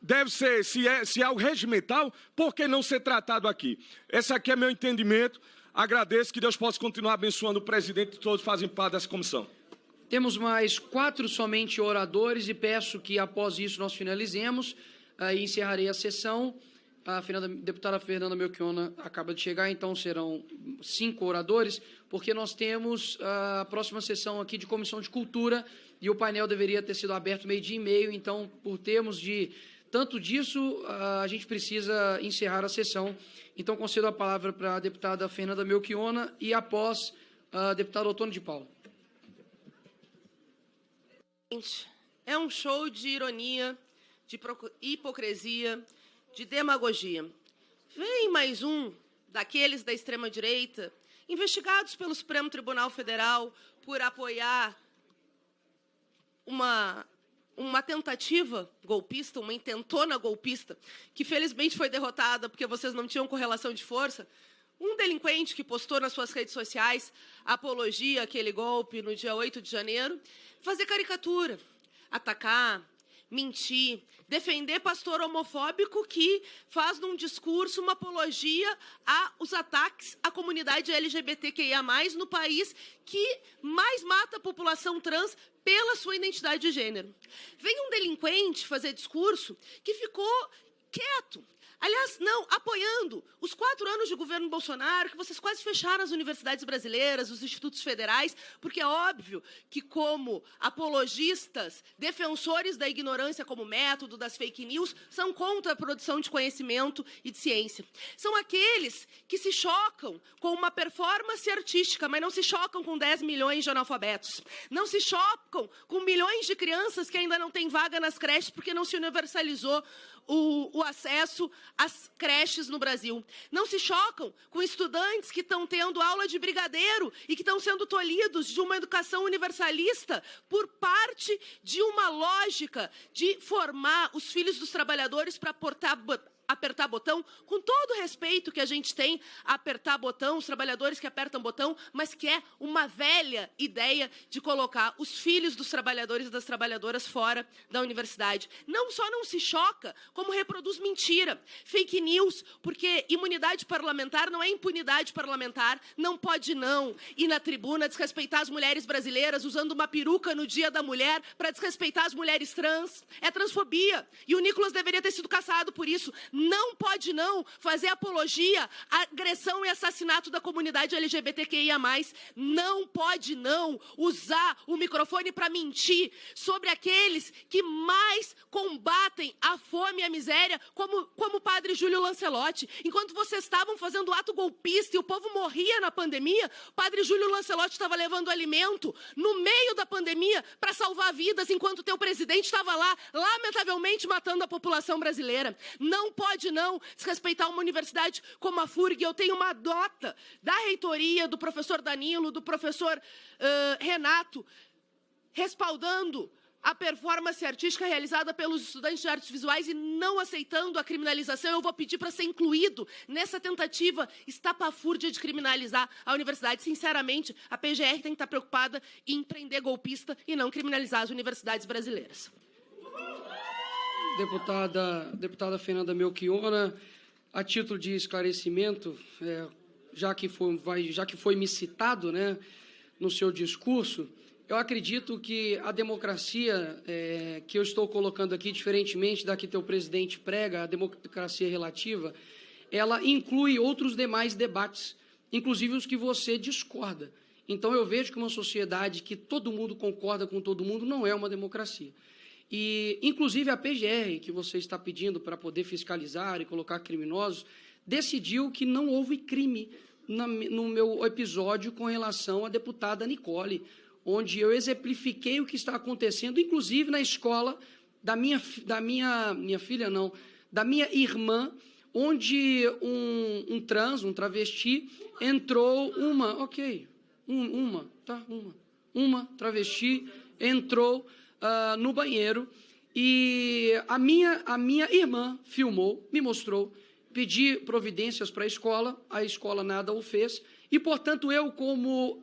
deve ser, se é algo regimental, por que não ser tratado aqui? Esse aqui é meu entendimento. Agradeço, que Deus possa continuar abençoando o presidente e todos fazem parte dessa comissão. Temos mais 4 somente oradores e peço que após isso nós finalizemos e encerrarei a sessão. A deputada Fernanda Melchiona acaba de chegar, então serão 5 oradores, porque nós temos a próxima sessão aqui de Comissão de Cultura e o painel deveria ter sido aberto 12h30, então, por termos de tanto disso, a gente precisa encerrar a sessão. Então, concedo a palavra para a deputada Fernanda Melchiona e após a deputada Otônio de Paula. É um show de ironia, de hipocrisia, de demagogia. Vem mais um daqueles da extrema-direita, investigados pelo Supremo Tribunal Federal por apoiar uma tentativa golpista, uma intentona golpista, que felizmente foi derrotada porque vocês não tinham correlação de força. Um delinquente que postou nas suas redes sociais apologia àquele golpe no dia 8 de janeiro, fazer caricatura, atacar, mentir, defender pastor homofóbico que faz num discurso uma apologia aos ataques à comunidade LGBTQIA+, no país que mais mata a população trans pela sua identidade de gênero. Vem um delinquente fazer discurso que ficou quieto. Aliás, não, apoiando os 4 anos de governo Bolsonaro, que vocês quase fecharam as universidades brasileiras, os institutos federais, porque é óbvio que, como apologistas, defensores da ignorância como método, das fake news, são contra a produção de conhecimento e de ciência. São aqueles que se chocam com uma performance artística, mas não se chocam com 10 milhões de analfabetos. Não se chocam com milhões de crianças que ainda não têm vaga nas creches porque não se universalizou o acesso às creches no Brasil. Não se chocam com estudantes que estão tendo aula de brigadeiro e que estão sendo tolhidos de uma educação universalista por parte de uma lógica de formar os filhos dos trabalhadores para apertar botão, com todo o respeito que a gente tem a apertar botão, os trabalhadores que apertam botão, mas que é uma velha ideia de colocar os filhos dos trabalhadores e das trabalhadoras fora da universidade. Não só não se choca, como reproduz mentira, fake news, porque imunidade parlamentar não é impunidade parlamentar, não pode não ir na tribuna desrespeitar as mulheres brasileiras usando uma peruca no Dia da Mulher para desrespeitar as mulheres trans. É transfobia. E o Nicolas deveria ter sido caçado por isso. Não pode não fazer apologia à agressão e assassinato da comunidade LGBTQIA+. Não pode não usar o microfone para mentir sobre aqueles que mais combatem a fome e a miséria, como o padre Júlio Lancelotti. Enquanto vocês estavam fazendo ato golpista e o povo morria na pandemia, o padre Júlio Lancelotti estava levando alimento no meio da pandemia para salvar vidas, enquanto o teu presidente estava lá, lamentavelmente, matando a população brasileira. Não pode não desrespeitar uma universidade como a FURG. Eu tenho uma nota da reitoria, do professor Danilo, do professor Renato, respaldando a performance artística realizada pelos estudantes de artes visuais e não aceitando a criminalização, eu vou pedir para ser incluído nessa tentativa estapafúrdia de criminalizar a universidade. Sinceramente, a PGR tem que estar preocupada em prender golpista e não criminalizar as universidades brasileiras. Deputada Fernanda Melchiona, a título de esclarecimento, já que foi me citado, né, no seu discurso, eu acredito que a democracia que eu estou colocando aqui, diferentemente da que teu presidente prega, a democracia relativa, ela inclui outros demais debates, inclusive os que você discorda. Então, eu vejo que uma sociedade que todo mundo concorda com todo mundo não é uma democracia. E, inclusive, a PGR, que você está pedindo para poder fiscalizar e colocar criminosos, decidiu que não houve crime no meu episódio com relação à deputada Nicole, onde eu exemplifiquei o que está acontecendo, inclusive na escola da minha irmã, onde um travesti entrou, uma travesti entrou no banheiro e a minha irmã filmou, me mostrou, pedi providências para a escola nada o fez, e, portanto, eu, como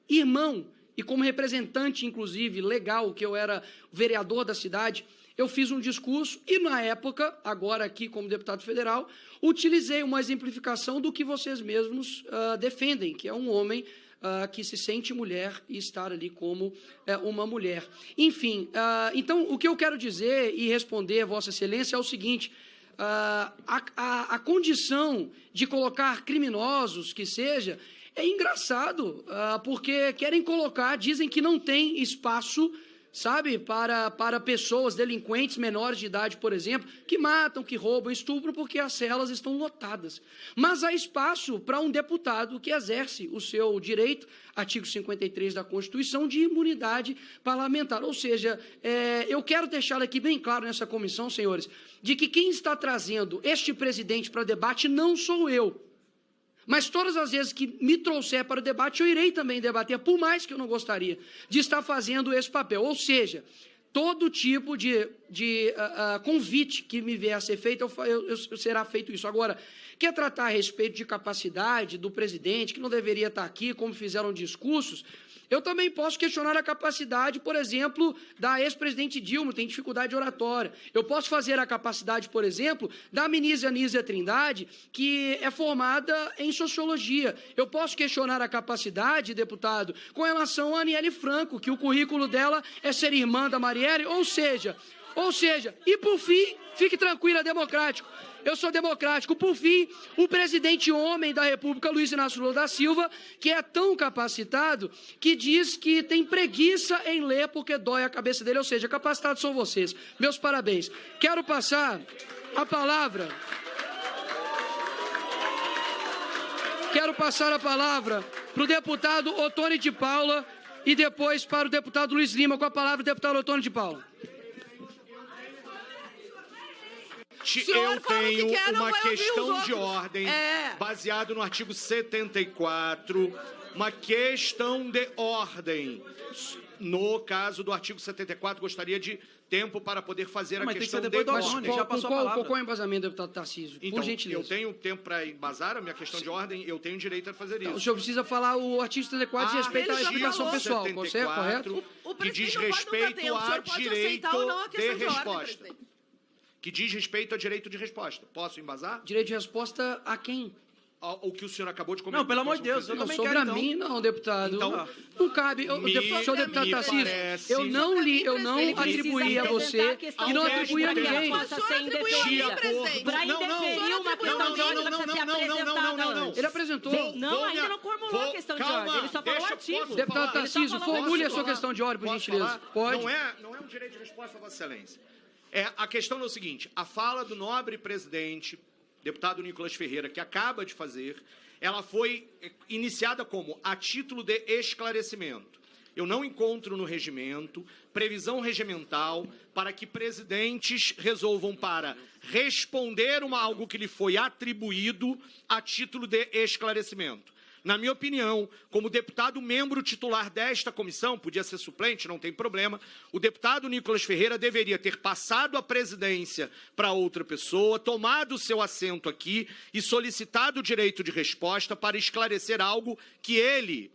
irmão e como representante, inclusive, legal, que eu era vereador da cidade, eu fiz um discurso e, na época, agora aqui como deputado federal, utilizei uma exemplificação do que vocês mesmos defendem, que é um homem que se sente mulher e estar ali como uma mulher. Enfim, então, o que eu quero dizer e responder a Vossa Excelência é o seguinte: a condição de colocar criminosos, que seja, é engraçado, porque querem colocar, dizem que não tem espaço, sabe, para pessoas, delinquentes menores de idade, por exemplo, que matam, que roubam, estupram, porque as celas estão lotadas. Mas há espaço para um deputado que exerce o seu direito, artigo 53 da Constituição, de imunidade parlamentar. Ou seja, eu quero deixar aqui bem claro nessa comissão, senhores, de que quem está trazendo este presidente para debate não sou eu. Mas todas as vezes que me trouxer para o debate, eu irei também debater, por mais que eu não gostaria de estar fazendo esse papel. Ou seja, todo tipo de convite que me vier a ser feito, será feito isso. Agora, quer tratar a respeito de capacidade do presidente, que não deveria estar aqui, como fizeram discursos, eu também posso questionar a capacidade, por exemplo, da ex-presidente Dilma, tem dificuldade oratória. Eu posso fazer a capacidade, por exemplo, da ministra Anísia Trindade, que é formada em sociologia. Eu posso questionar a capacidade, deputado, com relação a Aniele Franco, que o currículo dela é ser irmã da Marielle, ou seja, e por fim, fique tranquilo, é democrático. Eu sou democrático. Por fim, o presidente homem da República, Luiz Inácio Lula da Silva, que é tão capacitado, que diz que tem preguiça em ler porque dói a cabeça dele, ou seja, capacitados são vocês. Meus parabéns. Quero passar a palavra para o deputado Ottoni de Paula e depois para o deputado Luiz Lima. Com a palavra, o deputado Ottoni de Paula. Eu tenho uma questão de ordem baseado no artigo 74, uma questão de ordem. No caso do artigo 74, gostaria de tempo para poder fazer a questão de ordem. Qual é o embasamento, deputado Tarcísio? Então, por gentileza. Eu tenho tempo para embasar a minha questão de ordem, eu tenho direito a fazer isso. O senhor precisa falar o artigo 74 de respeito à explicação pessoal, correto? Que diz respeito a direito de resposta. Que diz respeito a direito de resposta. Posso embasar? Direito de resposta a quem? O que o senhor acabou de comentar. Não, pelo amor de Deus, eu também quero, sobre a mim, não, deputado. Então, não cabe. Senhor deputado Tarcísio, eu não atribuí a você e não atribuí a ninguém. Para indeferir uma questão de ordem precisa ser apresentada antes. Ele apresentou. Não, ainda não formulou a questão de ordem. Ele só falou o artigo. Deputado Tarcísio, formule a sua questão de ordem, por gentileza. Pode. Não é um direito de resposta, Vossa Excelência. A questão é o seguinte: a fala do nobre presidente, deputado Nicolas Ferreira, que acaba de fazer, ela foi iniciada como a título de esclarecimento. Eu não encontro no regimento previsão regimental para que presidentes resolvam para responder algo que lhe foi atribuído a título de esclarecimento. Na minha opinião, como deputado membro titular desta comissão, podia ser suplente, não tem problema, o deputado Nicolas Ferreira deveria ter passado a presidência para outra pessoa, tomado o seu assento aqui e solicitado o direito de resposta para esclarecer algo que ele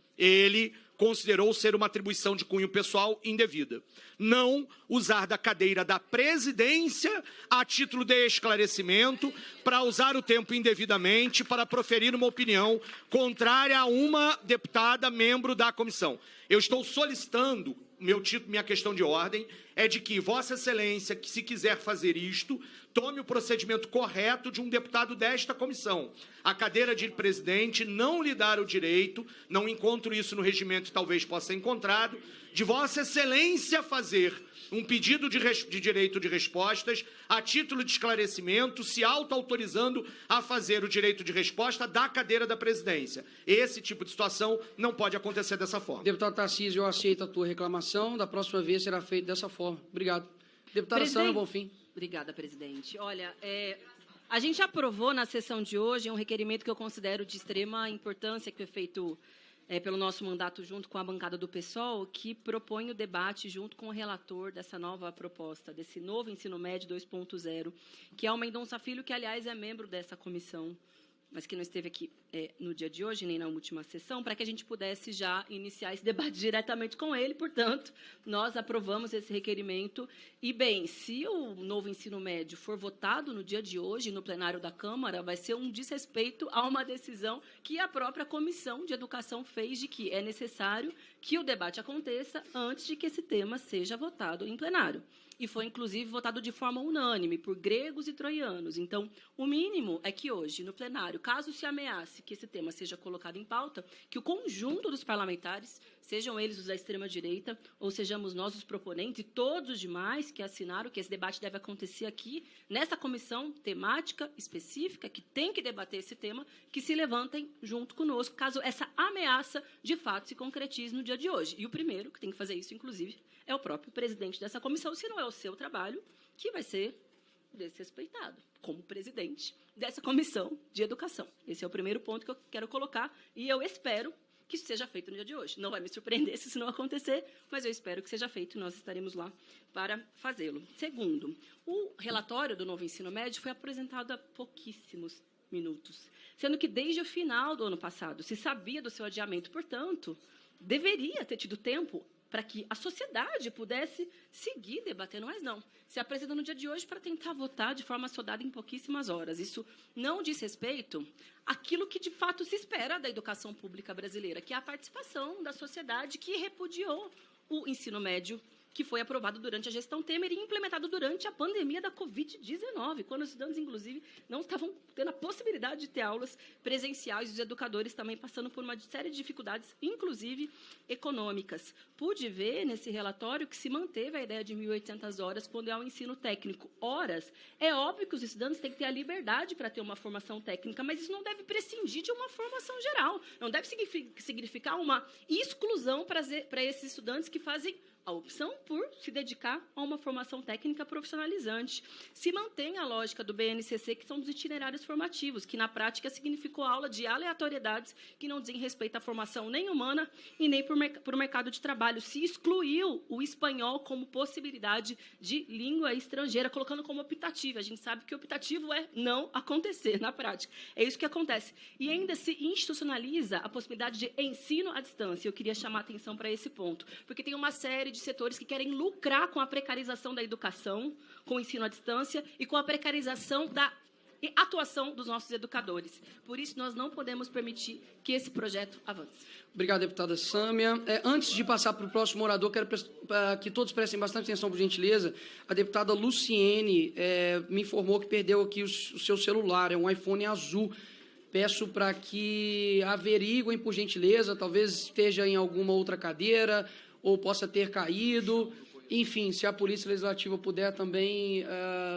considerou ser uma atribuição de cunho pessoal indevida. Não usar da cadeira da presidência a título de esclarecimento para usar o tempo indevidamente para proferir uma opinião contrária a uma deputada membro da comissão. Eu estou solicitando, minha questão de ordem é de que Vossa Excelência, que se quiser fazer isto, tome o procedimento correto de um deputado desta comissão. A cadeira de presidente não lhe dar o direito, não encontro isso no regimento e talvez possa ser encontrado, de Vossa Excelência fazer um pedido de direito de respostas a título de esclarecimento, se auto-autorizando a fazer o direito de resposta da cadeira da presidência. Esse tipo de situação não pode acontecer dessa forma. Deputado Tarcísio, eu aceito a tua reclamação. Da próxima vez será feito dessa forma. Obrigado. Deputada Sâmia Bonfim. Obrigada, presidente. Olha, a gente aprovou na sessão de hoje um requerimento que eu considero de extrema importância, que foi feito pelo nosso mandato junto com a bancada do PSOL, que propõe o debate junto com o relator dessa nova proposta, desse novo ensino médio 2.0, que é o Mendonça Filho, que, aliás, é membro dessa comissão, mas que não esteve aqui no dia de hoje, nem na última sessão, para que a gente pudesse já iniciar esse debate diretamente com ele. Portanto, nós aprovamos esse requerimento. E, bem, se o novo ensino médio for votado no dia de hoje, no plenário da Câmara, vai ser um desrespeito a uma decisão que a própria Comissão de Educação fez de que é necessário que o debate aconteça antes de que esse tema seja votado em plenário. E foi, inclusive, votado de forma unânime por gregos e troianos. Então, o mínimo é que hoje, no plenário, caso se ameace que esse tema seja colocado em pauta, que o conjunto dos parlamentares, sejam eles os da extrema-direita, ou sejamos nós os proponentes, e todos os demais que assinaram que esse debate deve acontecer aqui, nessa comissão temática específica, que tem que debater esse tema, que se levantem junto conosco, caso essa ameaça, de fato, se concretize no dia de hoje. E o primeiro que tem que fazer isso, inclusive, é o próprio presidente dessa comissão, se não é o seu trabalho, que vai ser desrespeitado como presidente dessa comissão de educação. Esse é o primeiro ponto que eu quero colocar e eu espero que isso seja feito no dia de hoje. Não vai me surpreender se isso não acontecer, mas eu espero que seja feito e nós estaremos lá para fazê-lo. Segundo, o relatório do novo ensino médio foi apresentado há pouquíssimos minutos, sendo que desde o final do ano passado se sabia do seu adiamento, portanto, deveria ter tido tempo para que a sociedade pudesse seguir debatendo, mas não. Se apresenta no dia de hoje para tentar votar de forma assodada em pouquíssimas horas. Isso não diz respeito àquilo que, de fato, se espera da educação pública brasileira, que é a participação da sociedade que repudiou o ensino médio, que foi aprovado durante a gestão Temer e implementado durante a pandemia da Covid-19, quando os estudantes, inclusive, não estavam tendo a possibilidade de ter aulas presenciais, e os educadores também passando por uma série de dificuldades, inclusive econômicas. Pude ver nesse relatório que se manteve a ideia de 1.800 horas quando é um ensino técnico. Horas, é óbvio que os estudantes têm que ter a liberdade para ter uma formação técnica, mas isso não deve prescindir de uma formação geral. Não deve significar uma exclusão para esses estudantes que fazem a opção por se dedicar a uma formação técnica profissionalizante. Se mantém a lógica do BNCC, que são os itinerários formativos, que na prática significou aula de aleatoriedades que não dizem respeito à formação nem humana e nem para o mercado de trabalho. Se excluiu o espanhol como possibilidade de língua estrangeira, colocando como optativo. A gente sabe que optativo é não acontecer na prática. É isso que acontece. E ainda se institucionaliza a possibilidade de ensino à distância. Eu queria chamar a atenção para esse ponto, porque tem uma série de setores que querem lucrar com a precarização da educação, com o ensino à distância e com a precarização da atuação dos nossos educadores. Por isso, nós não podemos permitir que esse projeto avance. Obrigado, deputada Sâmia. Antes de passar para o próximo orador, quero que todos prestem bastante atenção, por gentileza. A deputada Luciene me informou que perdeu aqui o seu celular, é um iPhone azul. Peço para que averiguem, por gentileza, talvez esteja em alguma outra cadeira ou possa ter caído. Enfim, se a Polícia Legislativa puder também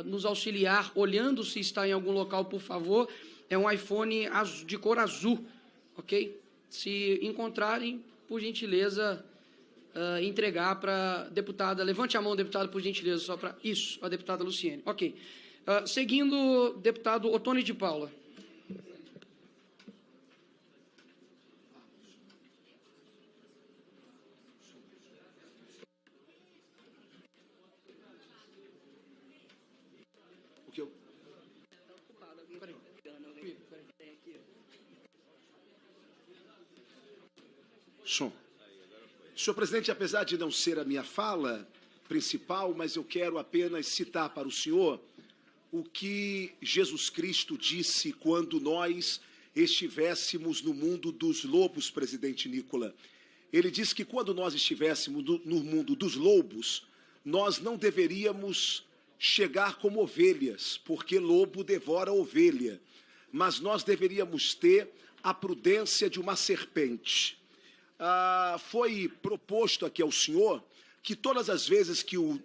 nos auxiliar, olhando se está em algum local, por favor. É um iPhone de cor azul, ok? Se encontrarem, por gentileza, entregar para a deputada. Levante a mão, deputada, por gentileza, só para... Isso, a deputada Luciene. Ok. Seguindo, deputado Ottoni de Paula. Som. Senhor presidente, apesar de não ser a minha fala principal, mas eu quero apenas citar para o senhor o que Jesus Cristo disse quando nós estivéssemos no mundo dos lobos, presidente Nicola. Ele disse que quando nós estivéssemos no mundo dos lobos, nós não deveríamos chegar como ovelhas, porque lobo devora a ovelha, mas nós deveríamos ter a prudência de uma serpente. Foi proposto aqui ao senhor que todas as vezes que o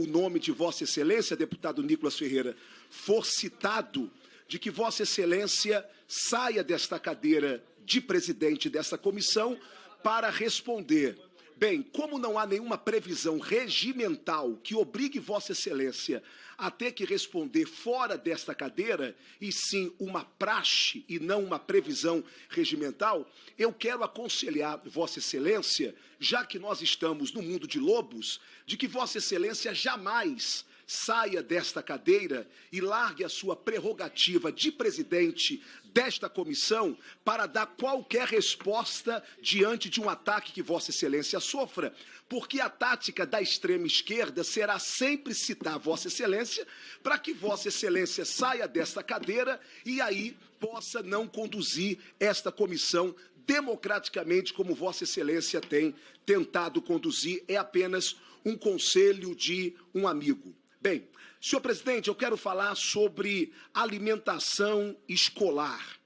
nome de Vossa Excelência, deputado Nicolas Ferreira, for citado, de que Vossa Excelência saia desta cadeira de presidente dessa comissão para responder. Bem, como não há nenhuma previsão regimental que obrigue Vossa Excelência a ter que responder fora desta cadeira, e sim uma praxe e não uma previsão regimental, eu quero aconselhar Vossa Excelência, já que nós estamos no mundo de lobos, de que Vossa Excelência jamais saia desta cadeira e largue a sua prerrogativa de presidente desta comissão para dar qualquer resposta diante de um ataque que Vossa Excelência sofra, porque a tática da extrema esquerda será sempre citar Vossa Excelência para que Vossa Excelência saia desta cadeira e aí possa não conduzir esta comissão democraticamente como Vossa Excelência tem tentado conduzir. É apenas um conselho de um amigo. Bem, senhor presidente, eu quero falar sobre alimentação escolar.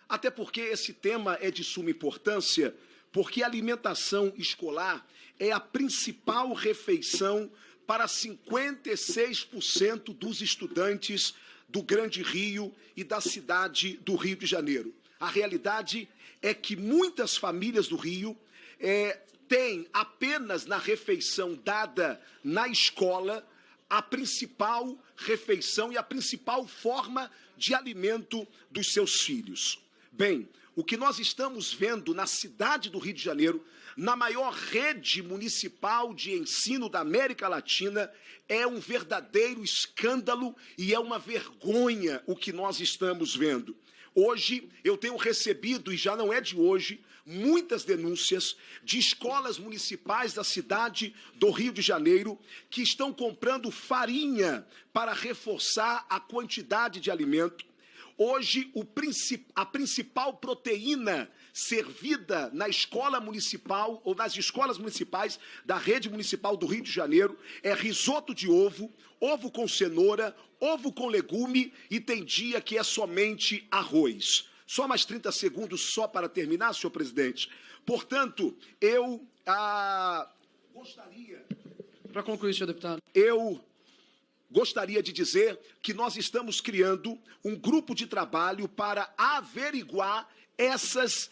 Até porque esse tema é de suma importância, porque a alimentação escolar é a principal refeição para 56% dos estudantes do Grande Rio e da cidade do Rio de Janeiro. A realidade é que muitas famílias do Rio têm apenas na refeição dada na escola a principal refeição e a principal forma de alimento dos seus filhos. Bem, o que nós estamos vendo na cidade do Rio de Janeiro, na maior rede municipal de ensino da América Latina, é um verdadeiro escândalo e é uma vergonha o que nós estamos vendo. Hoje, eu tenho recebido, e já não é de hoje, muitas denúncias de escolas municipais da cidade do Rio de Janeiro que estão comprando farinha para reforçar a quantidade de alimento. Hoje, a principal proteína servida na escola municipal ou nas escolas municipais da rede municipal do Rio de Janeiro é risoto de ovo, ovo com cenoura, ovo com legume e tem dia que é somente arroz. Só mais 30 segundos só para terminar, senhor presidente. Portanto, eu gostaria... Para concluir, senhor deputado. Eu gostaria de dizer que nós estamos criando um grupo de trabalho para averiguar essas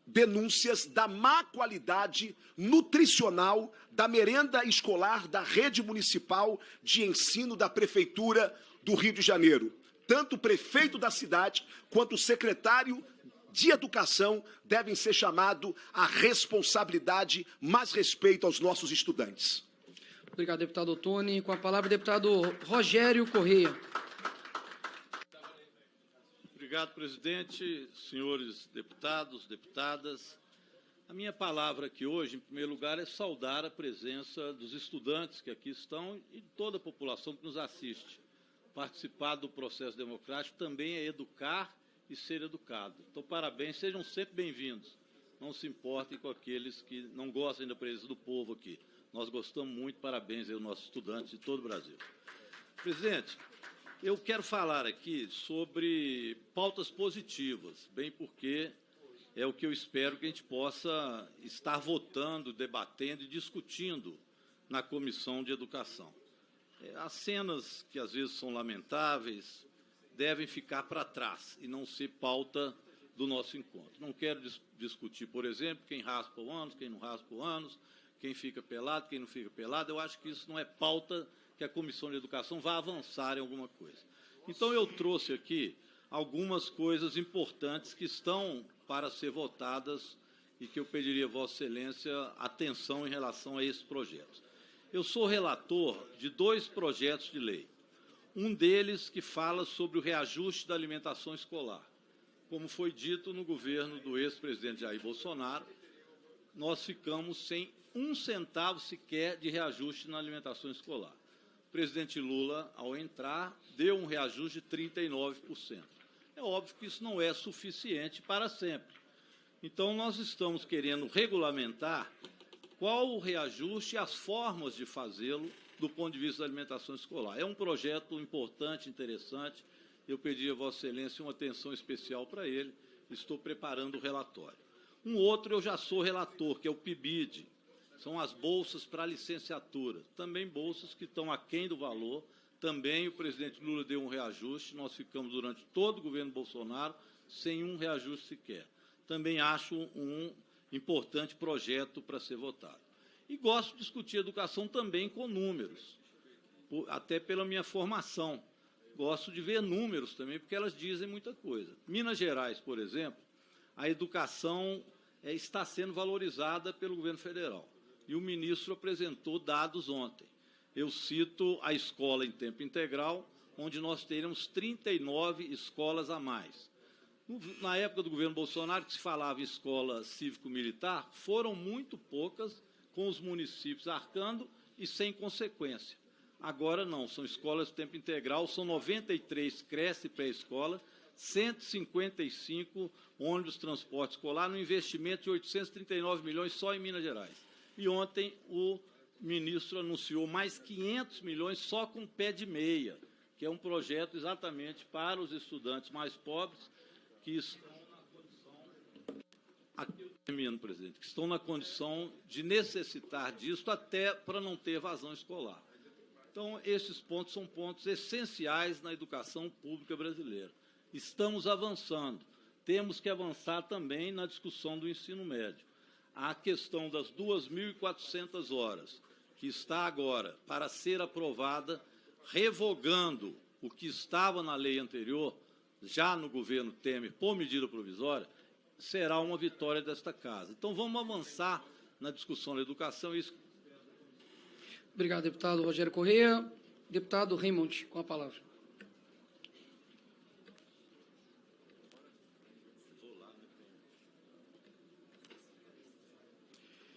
denúncias da má qualidade nutricional da merenda escolar da rede municipal de ensino da Prefeitura do Rio de Janeiro. Tanto o prefeito da cidade quanto o secretário de Educação devem ser chamados à responsabilidade, mais respeito aos nossos estudantes. Obrigado, deputado Ottoni. Com a palavra, o deputado Rogério Correia. Obrigado, presidente, senhores deputados, deputadas. A minha palavra aqui hoje, em primeiro lugar, é saudar a presença dos estudantes que aqui estão e de toda a população que nos assiste. Participar do processo democrático também é educar e ser educado. Então, parabéns, sejam sempre bem-vindos. Não se importem com aqueles que não gostam da presença do povo aqui. Nós gostamos muito, parabéns aos nossos estudantes de todo o Brasil. Presidente, eu quero falar aqui sobre pautas positivas, bem porque é o que eu espero que a gente possa estar votando, debatendo e discutindo na Comissão de Educação. As cenas que às vezes são lamentáveis devem ficar para trás e não ser pauta do nosso encontro. Não quero discutir, por exemplo, quem raspa o ânus, quem não raspa o ânus, quem fica pelado, quem não fica pelado. Eu acho que isso não é pauta que a Comissão de Educação vá avançar em alguma coisa. Então, eu trouxe aqui algumas coisas importantes que estão para ser votadas e que eu pediria a Vossa Excelência atenção em relação a esses projetos. Eu sou relator de 2 projetos de lei. Um deles que fala sobre o reajuste da alimentação escolar. Como foi dito no governo do ex-presidente Jair Bolsonaro, nós ficamos sem um centavo sequer de reajuste na alimentação escolar. O presidente Lula, ao entrar, deu um reajuste de 39%. É óbvio que isso não é suficiente para sempre. Então, nós estamos querendo regulamentar qual o reajuste e as formas de fazê-lo do ponto de vista da alimentação escolar. É um projeto importante, interessante. Eu pedi a Vossa Excelência uma atenção especial para ele. Estou preparando o relatório. Um outro eu já sou relator, que é o PIBID. São as bolsas para licenciatura. Também bolsas que estão aquém do valor. Também o presidente Lula deu um reajuste. Nós ficamos durante todo o governo Bolsonaro sem um reajuste sequer. Também acho um importante projeto para ser votado. E gosto de discutir educação também com números, até pela minha formação. Gosto de ver números também, porque elas dizem muita coisa. Minas Gerais, por exemplo, a educação está sendo valorizada pelo governo federal. E o ministro apresentou dados ontem. Eu cito a escola em tempo integral, onde nós teremos 39 escolas a mais. Na época do governo Bolsonaro, que se falava em escola cívico-militar, foram muito poucas, com os municípios arcando e sem consequência. Agora não, são escolas de tempo integral, são 93 creche e pré-escola, 155 ônibus de transporte escolar, no investimento de 839 milhões só em Minas Gerais. E ontem o ministro anunciou mais 500 milhões só com pé de meia, que é um projeto exatamente para os estudantes mais pobres, que estão na condição, aqui eu termino, presidente, que estão na condição de necessitar disso até para não ter evasão escolar. Então, esses pontos são pontos essenciais na educação pública brasileira. Estamos avançando. Temos que avançar também na discussão do ensino médio. A questão das 2.400 horas, que está agora para ser aprovada, revogando o que estava na lei anterior, já no governo Temer, por medida provisória, será uma vitória desta casa. Então, vamos avançar na discussão da educação. Isso. Obrigado, deputado Rogério Correia. Deputado Raymond, com a palavra.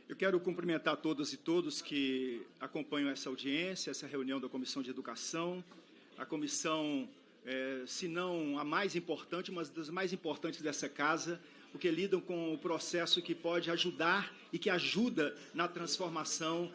Eu quero cumprimentar todas e todos que acompanham essa audiência, essa reunião da Comissão de Educação, a comissão, se não a mais importante, uma das mais importantes dessa casa, porque lidam com o processo que pode ajudar e que ajuda na transformação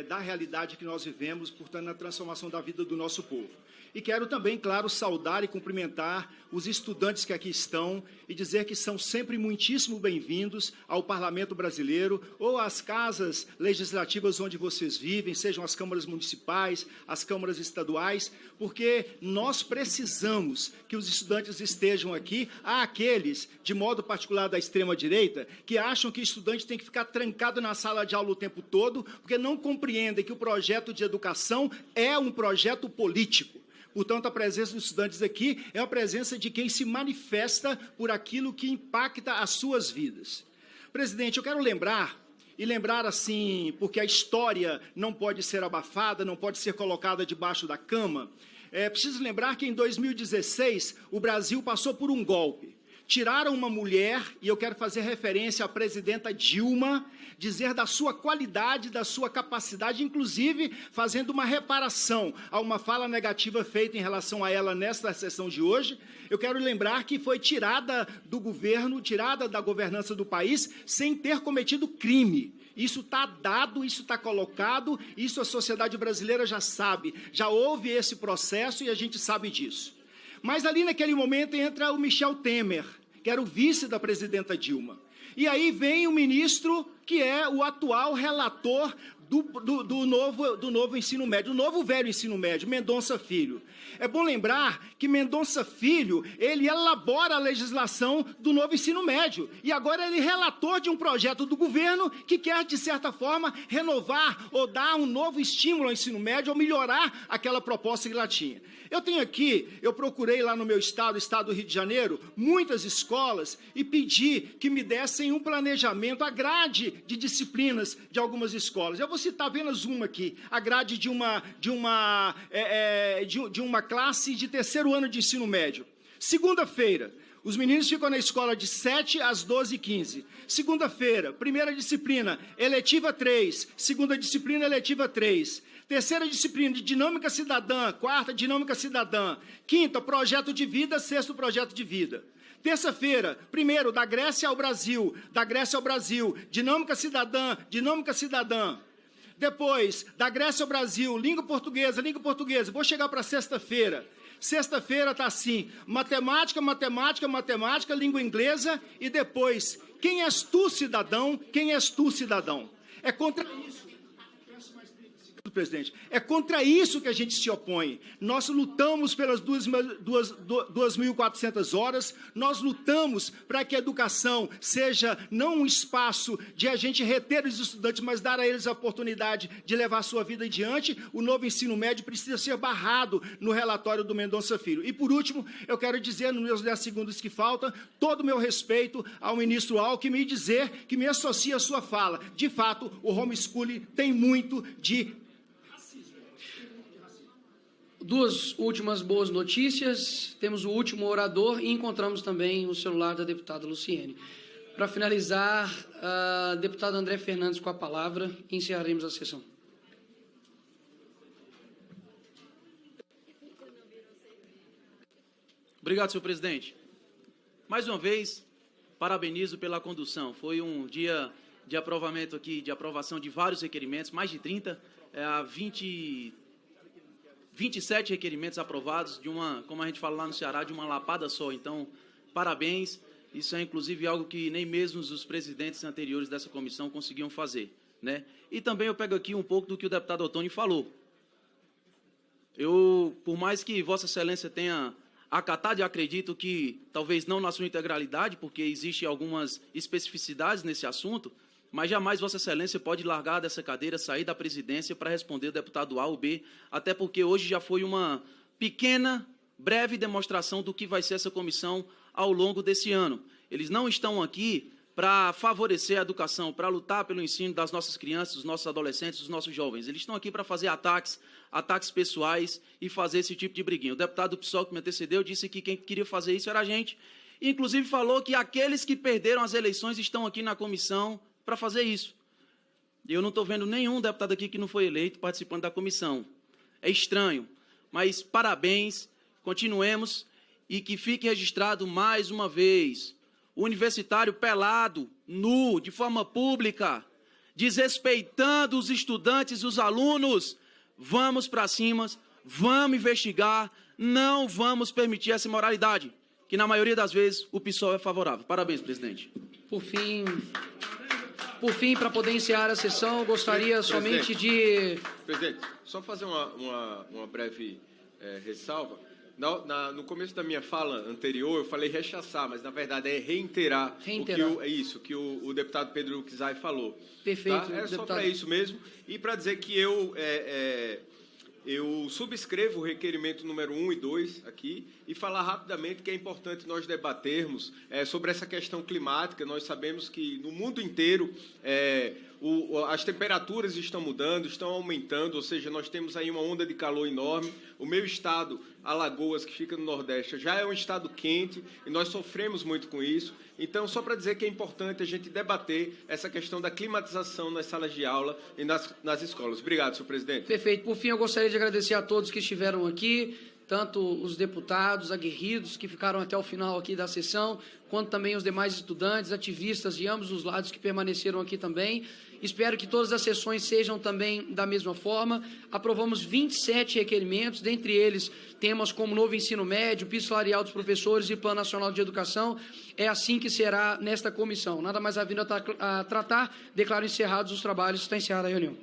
da realidade que nós vivemos, portanto, na transformação da vida do nosso povo. E quero também, claro, saudar e cumprimentar os estudantes que aqui estão e dizer que são sempre muitíssimo bem-vindos ao Parlamento Brasileiro ou às casas legislativas onde vocês vivem, sejam as câmaras municipais, as câmaras estaduais, porque nós precisamos que os estudantes estejam aqui. Há aqueles, de modo particular da extrema-direita, que acham que o estudante tem que ficar trancado na sala de aula o tempo todo, porque não compreendem que o projeto de educação é um projeto político. Portanto, a presença dos estudantes aqui é a presença de quem se manifesta por aquilo que impacta as suas vidas. Presidente, eu quero lembrar assim, porque a história não pode ser abafada, não pode ser colocada debaixo da cama, preciso lembrar que em 2016 o Brasil passou por um golpe. Tiraram uma mulher, e eu quero fazer referência à presidenta Dilma, dizer da sua qualidade, da sua capacidade, inclusive fazendo uma reparação a uma fala negativa feita em relação a ela nesta sessão de hoje. Eu quero lembrar que foi tirada do governo, tirada da governança do país, sem ter cometido crime. Isso está dado, isso está colocado, isso a sociedade brasileira já sabe. Já houve esse processo e a gente sabe disso. Mas ali naquele momento entra o Michel Temer, que era o vice da presidenta Dilma. E aí vem o ministro, que é o atual relator do novo ensino médio, do novo velho ensino médio, Mendonça Filho. É bom lembrar que Mendonça Filho, ele elabora a legislação do novo ensino médio. E agora ele é relator de um projeto do governo que quer, de certa forma, renovar ou dar um novo estímulo ao ensino médio ou melhorar aquela proposta que ela tinha. Eu tenho aqui, eu procurei lá no meu estado, o estado do Rio de Janeiro, muitas escolas e pedi que me dessem um planejamento, a grade de disciplinas de algumas escolas. Eu vou citar apenas uma aqui, a grade de uma classe de terceiro ano de ensino médio. Segunda-feira, Os meninos ficam na escola de 7 às 12h15. Segunda-feira, primeira disciplina, eletiva 3. Segunda disciplina, eletiva 3. Terceira disciplina, de dinâmica cidadã. Quarta, dinâmica cidadã. Quinta, projeto de vida. Sexto, projeto de vida. Terça-feira, primeiro, da Grécia ao Brasil. Da Grécia ao Brasil, dinâmica cidadã, dinâmica cidadã. Depois, da Grécia ao Brasil, língua portuguesa, língua portuguesa. Vou chegar para sexta-feira. Sexta-feira está assim, matemática, matemática, matemática, língua inglesa, e depois, quem és tu, cidadão? Quem és tu, cidadão? É contra isso. Presidente, é contra isso que a gente se opõe. Nós lutamos pelas 2.400 horas, nós lutamos para que a educação seja não um espaço de a gente reter os estudantes, mas dar a eles a oportunidade de levar a sua vida adiante. O novo ensino médio precisa ser barrado no relatório do Mendonça Filho. E, por último, eu quero dizer, nos meus 10 segundos que faltam, todo o meu respeito ao ministro Alckmin e dizer que me associa à sua fala. De fato, o homeschooling tem muito de... Duas últimas boas notícias. Temos o último orador e encontramos também o celular da deputada Luciene. Para finalizar, a deputada André Fernandes com a palavra e encerraremos a sessão. Obrigado, senhor presidente. Mais uma vez, parabenizo pela condução. Foi um dia de aprovamento aqui, de aprovação de vários requerimentos, mais de 30, 27 requerimentos aprovados, de uma, como a gente fala lá no Ceará, de uma lapada só. Então, parabéns. Isso é, inclusive, algo que nem mesmo os presidentes anteriores dessa comissão conseguiam fazer, né? E também eu pego aqui um pouco do que o deputado Ottoni falou. Por mais que Vossa Excelência tenha acatado, e acredito que talvez não na sua integralidade, porque existem algumas especificidades nesse assunto, mas jamais Vossa Excelência pode largar dessa cadeira, sair da presidência para responder o deputado A ou B, até porque hoje já foi uma pequena, breve demonstração do que vai ser essa comissão ao longo desse ano. Eles não estão aqui para favorecer a educação, para lutar pelo ensino das nossas crianças, dos nossos adolescentes, dos nossos jovens. Eles estão aqui para fazer ataques pessoais e fazer esse tipo de briguinha. O deputado do PSOL que me antecedeu disse que quem queria fazer isso era a gente. Inclusive falou que aqueles que perderam as eleições estão aqui na comissão para fazer isso. Eu não estou vendo nenhum deputado aqui que não foi eleito participando da comissão. É estranho, mas parabéns, continuemos e que fique registrado mais uma vez, o universitário pelado, nu, de forma pública, desrespeitando os estudantes e os alunos. Vamos para cima, vamos investigar, não vamos permitir essa imoralidade, que na maioria das vezes o PSOL é favorável. Parabéns, presidente. Por fim, para poder encerrar a sessão, gostaria somente de... Presidente, só fazer uma breve ressalva. No começo da minha fala anterior, eu falei rechaçar, mas, na verdade, é reiterar. O que o deputado Pedro Kizai falou. Perfeito, tá? É só deputado. para isso mesmo. E para dizer que eu subscrevo o requerimento número 1 e 2 aqui e falar rapidamente que é importante nós debatermos sobre essa questão climática. Nós sabemos que no mundo inteiro as temperaturas estão mudando, estão aumentando, ou seja, nós temos aí uma onda de calor enorme. O meu estado, Alagoas, que fica no Nordeste, já é um estado quente e nós sofremos muito com isso. Então, só para dizer que é importante a gente debater essa questão da climatização nas salas de aula e nas escolas. Obrigado, senhor presidente. Perfeito. Por fim, eu gostaria de agradecer a todos que estiveram aqui, tanto os deputados aguerridos que ficaram até o final aqui da sessão, quanto também os demais estudantes, ativistas de ambos os lados que permaneceram aqui também. Espero que todas as sessões sejam também da mesma forma. Aprovamos 27 requerimentos, dentre eles temas como novo ensino médio, piso salarial dos professores e Plano Nacional de Educação. É assim que será nesta comissão. Nada mais havendo a tratar, declaro encerrados os trabalhos. Está encerrada a reunião.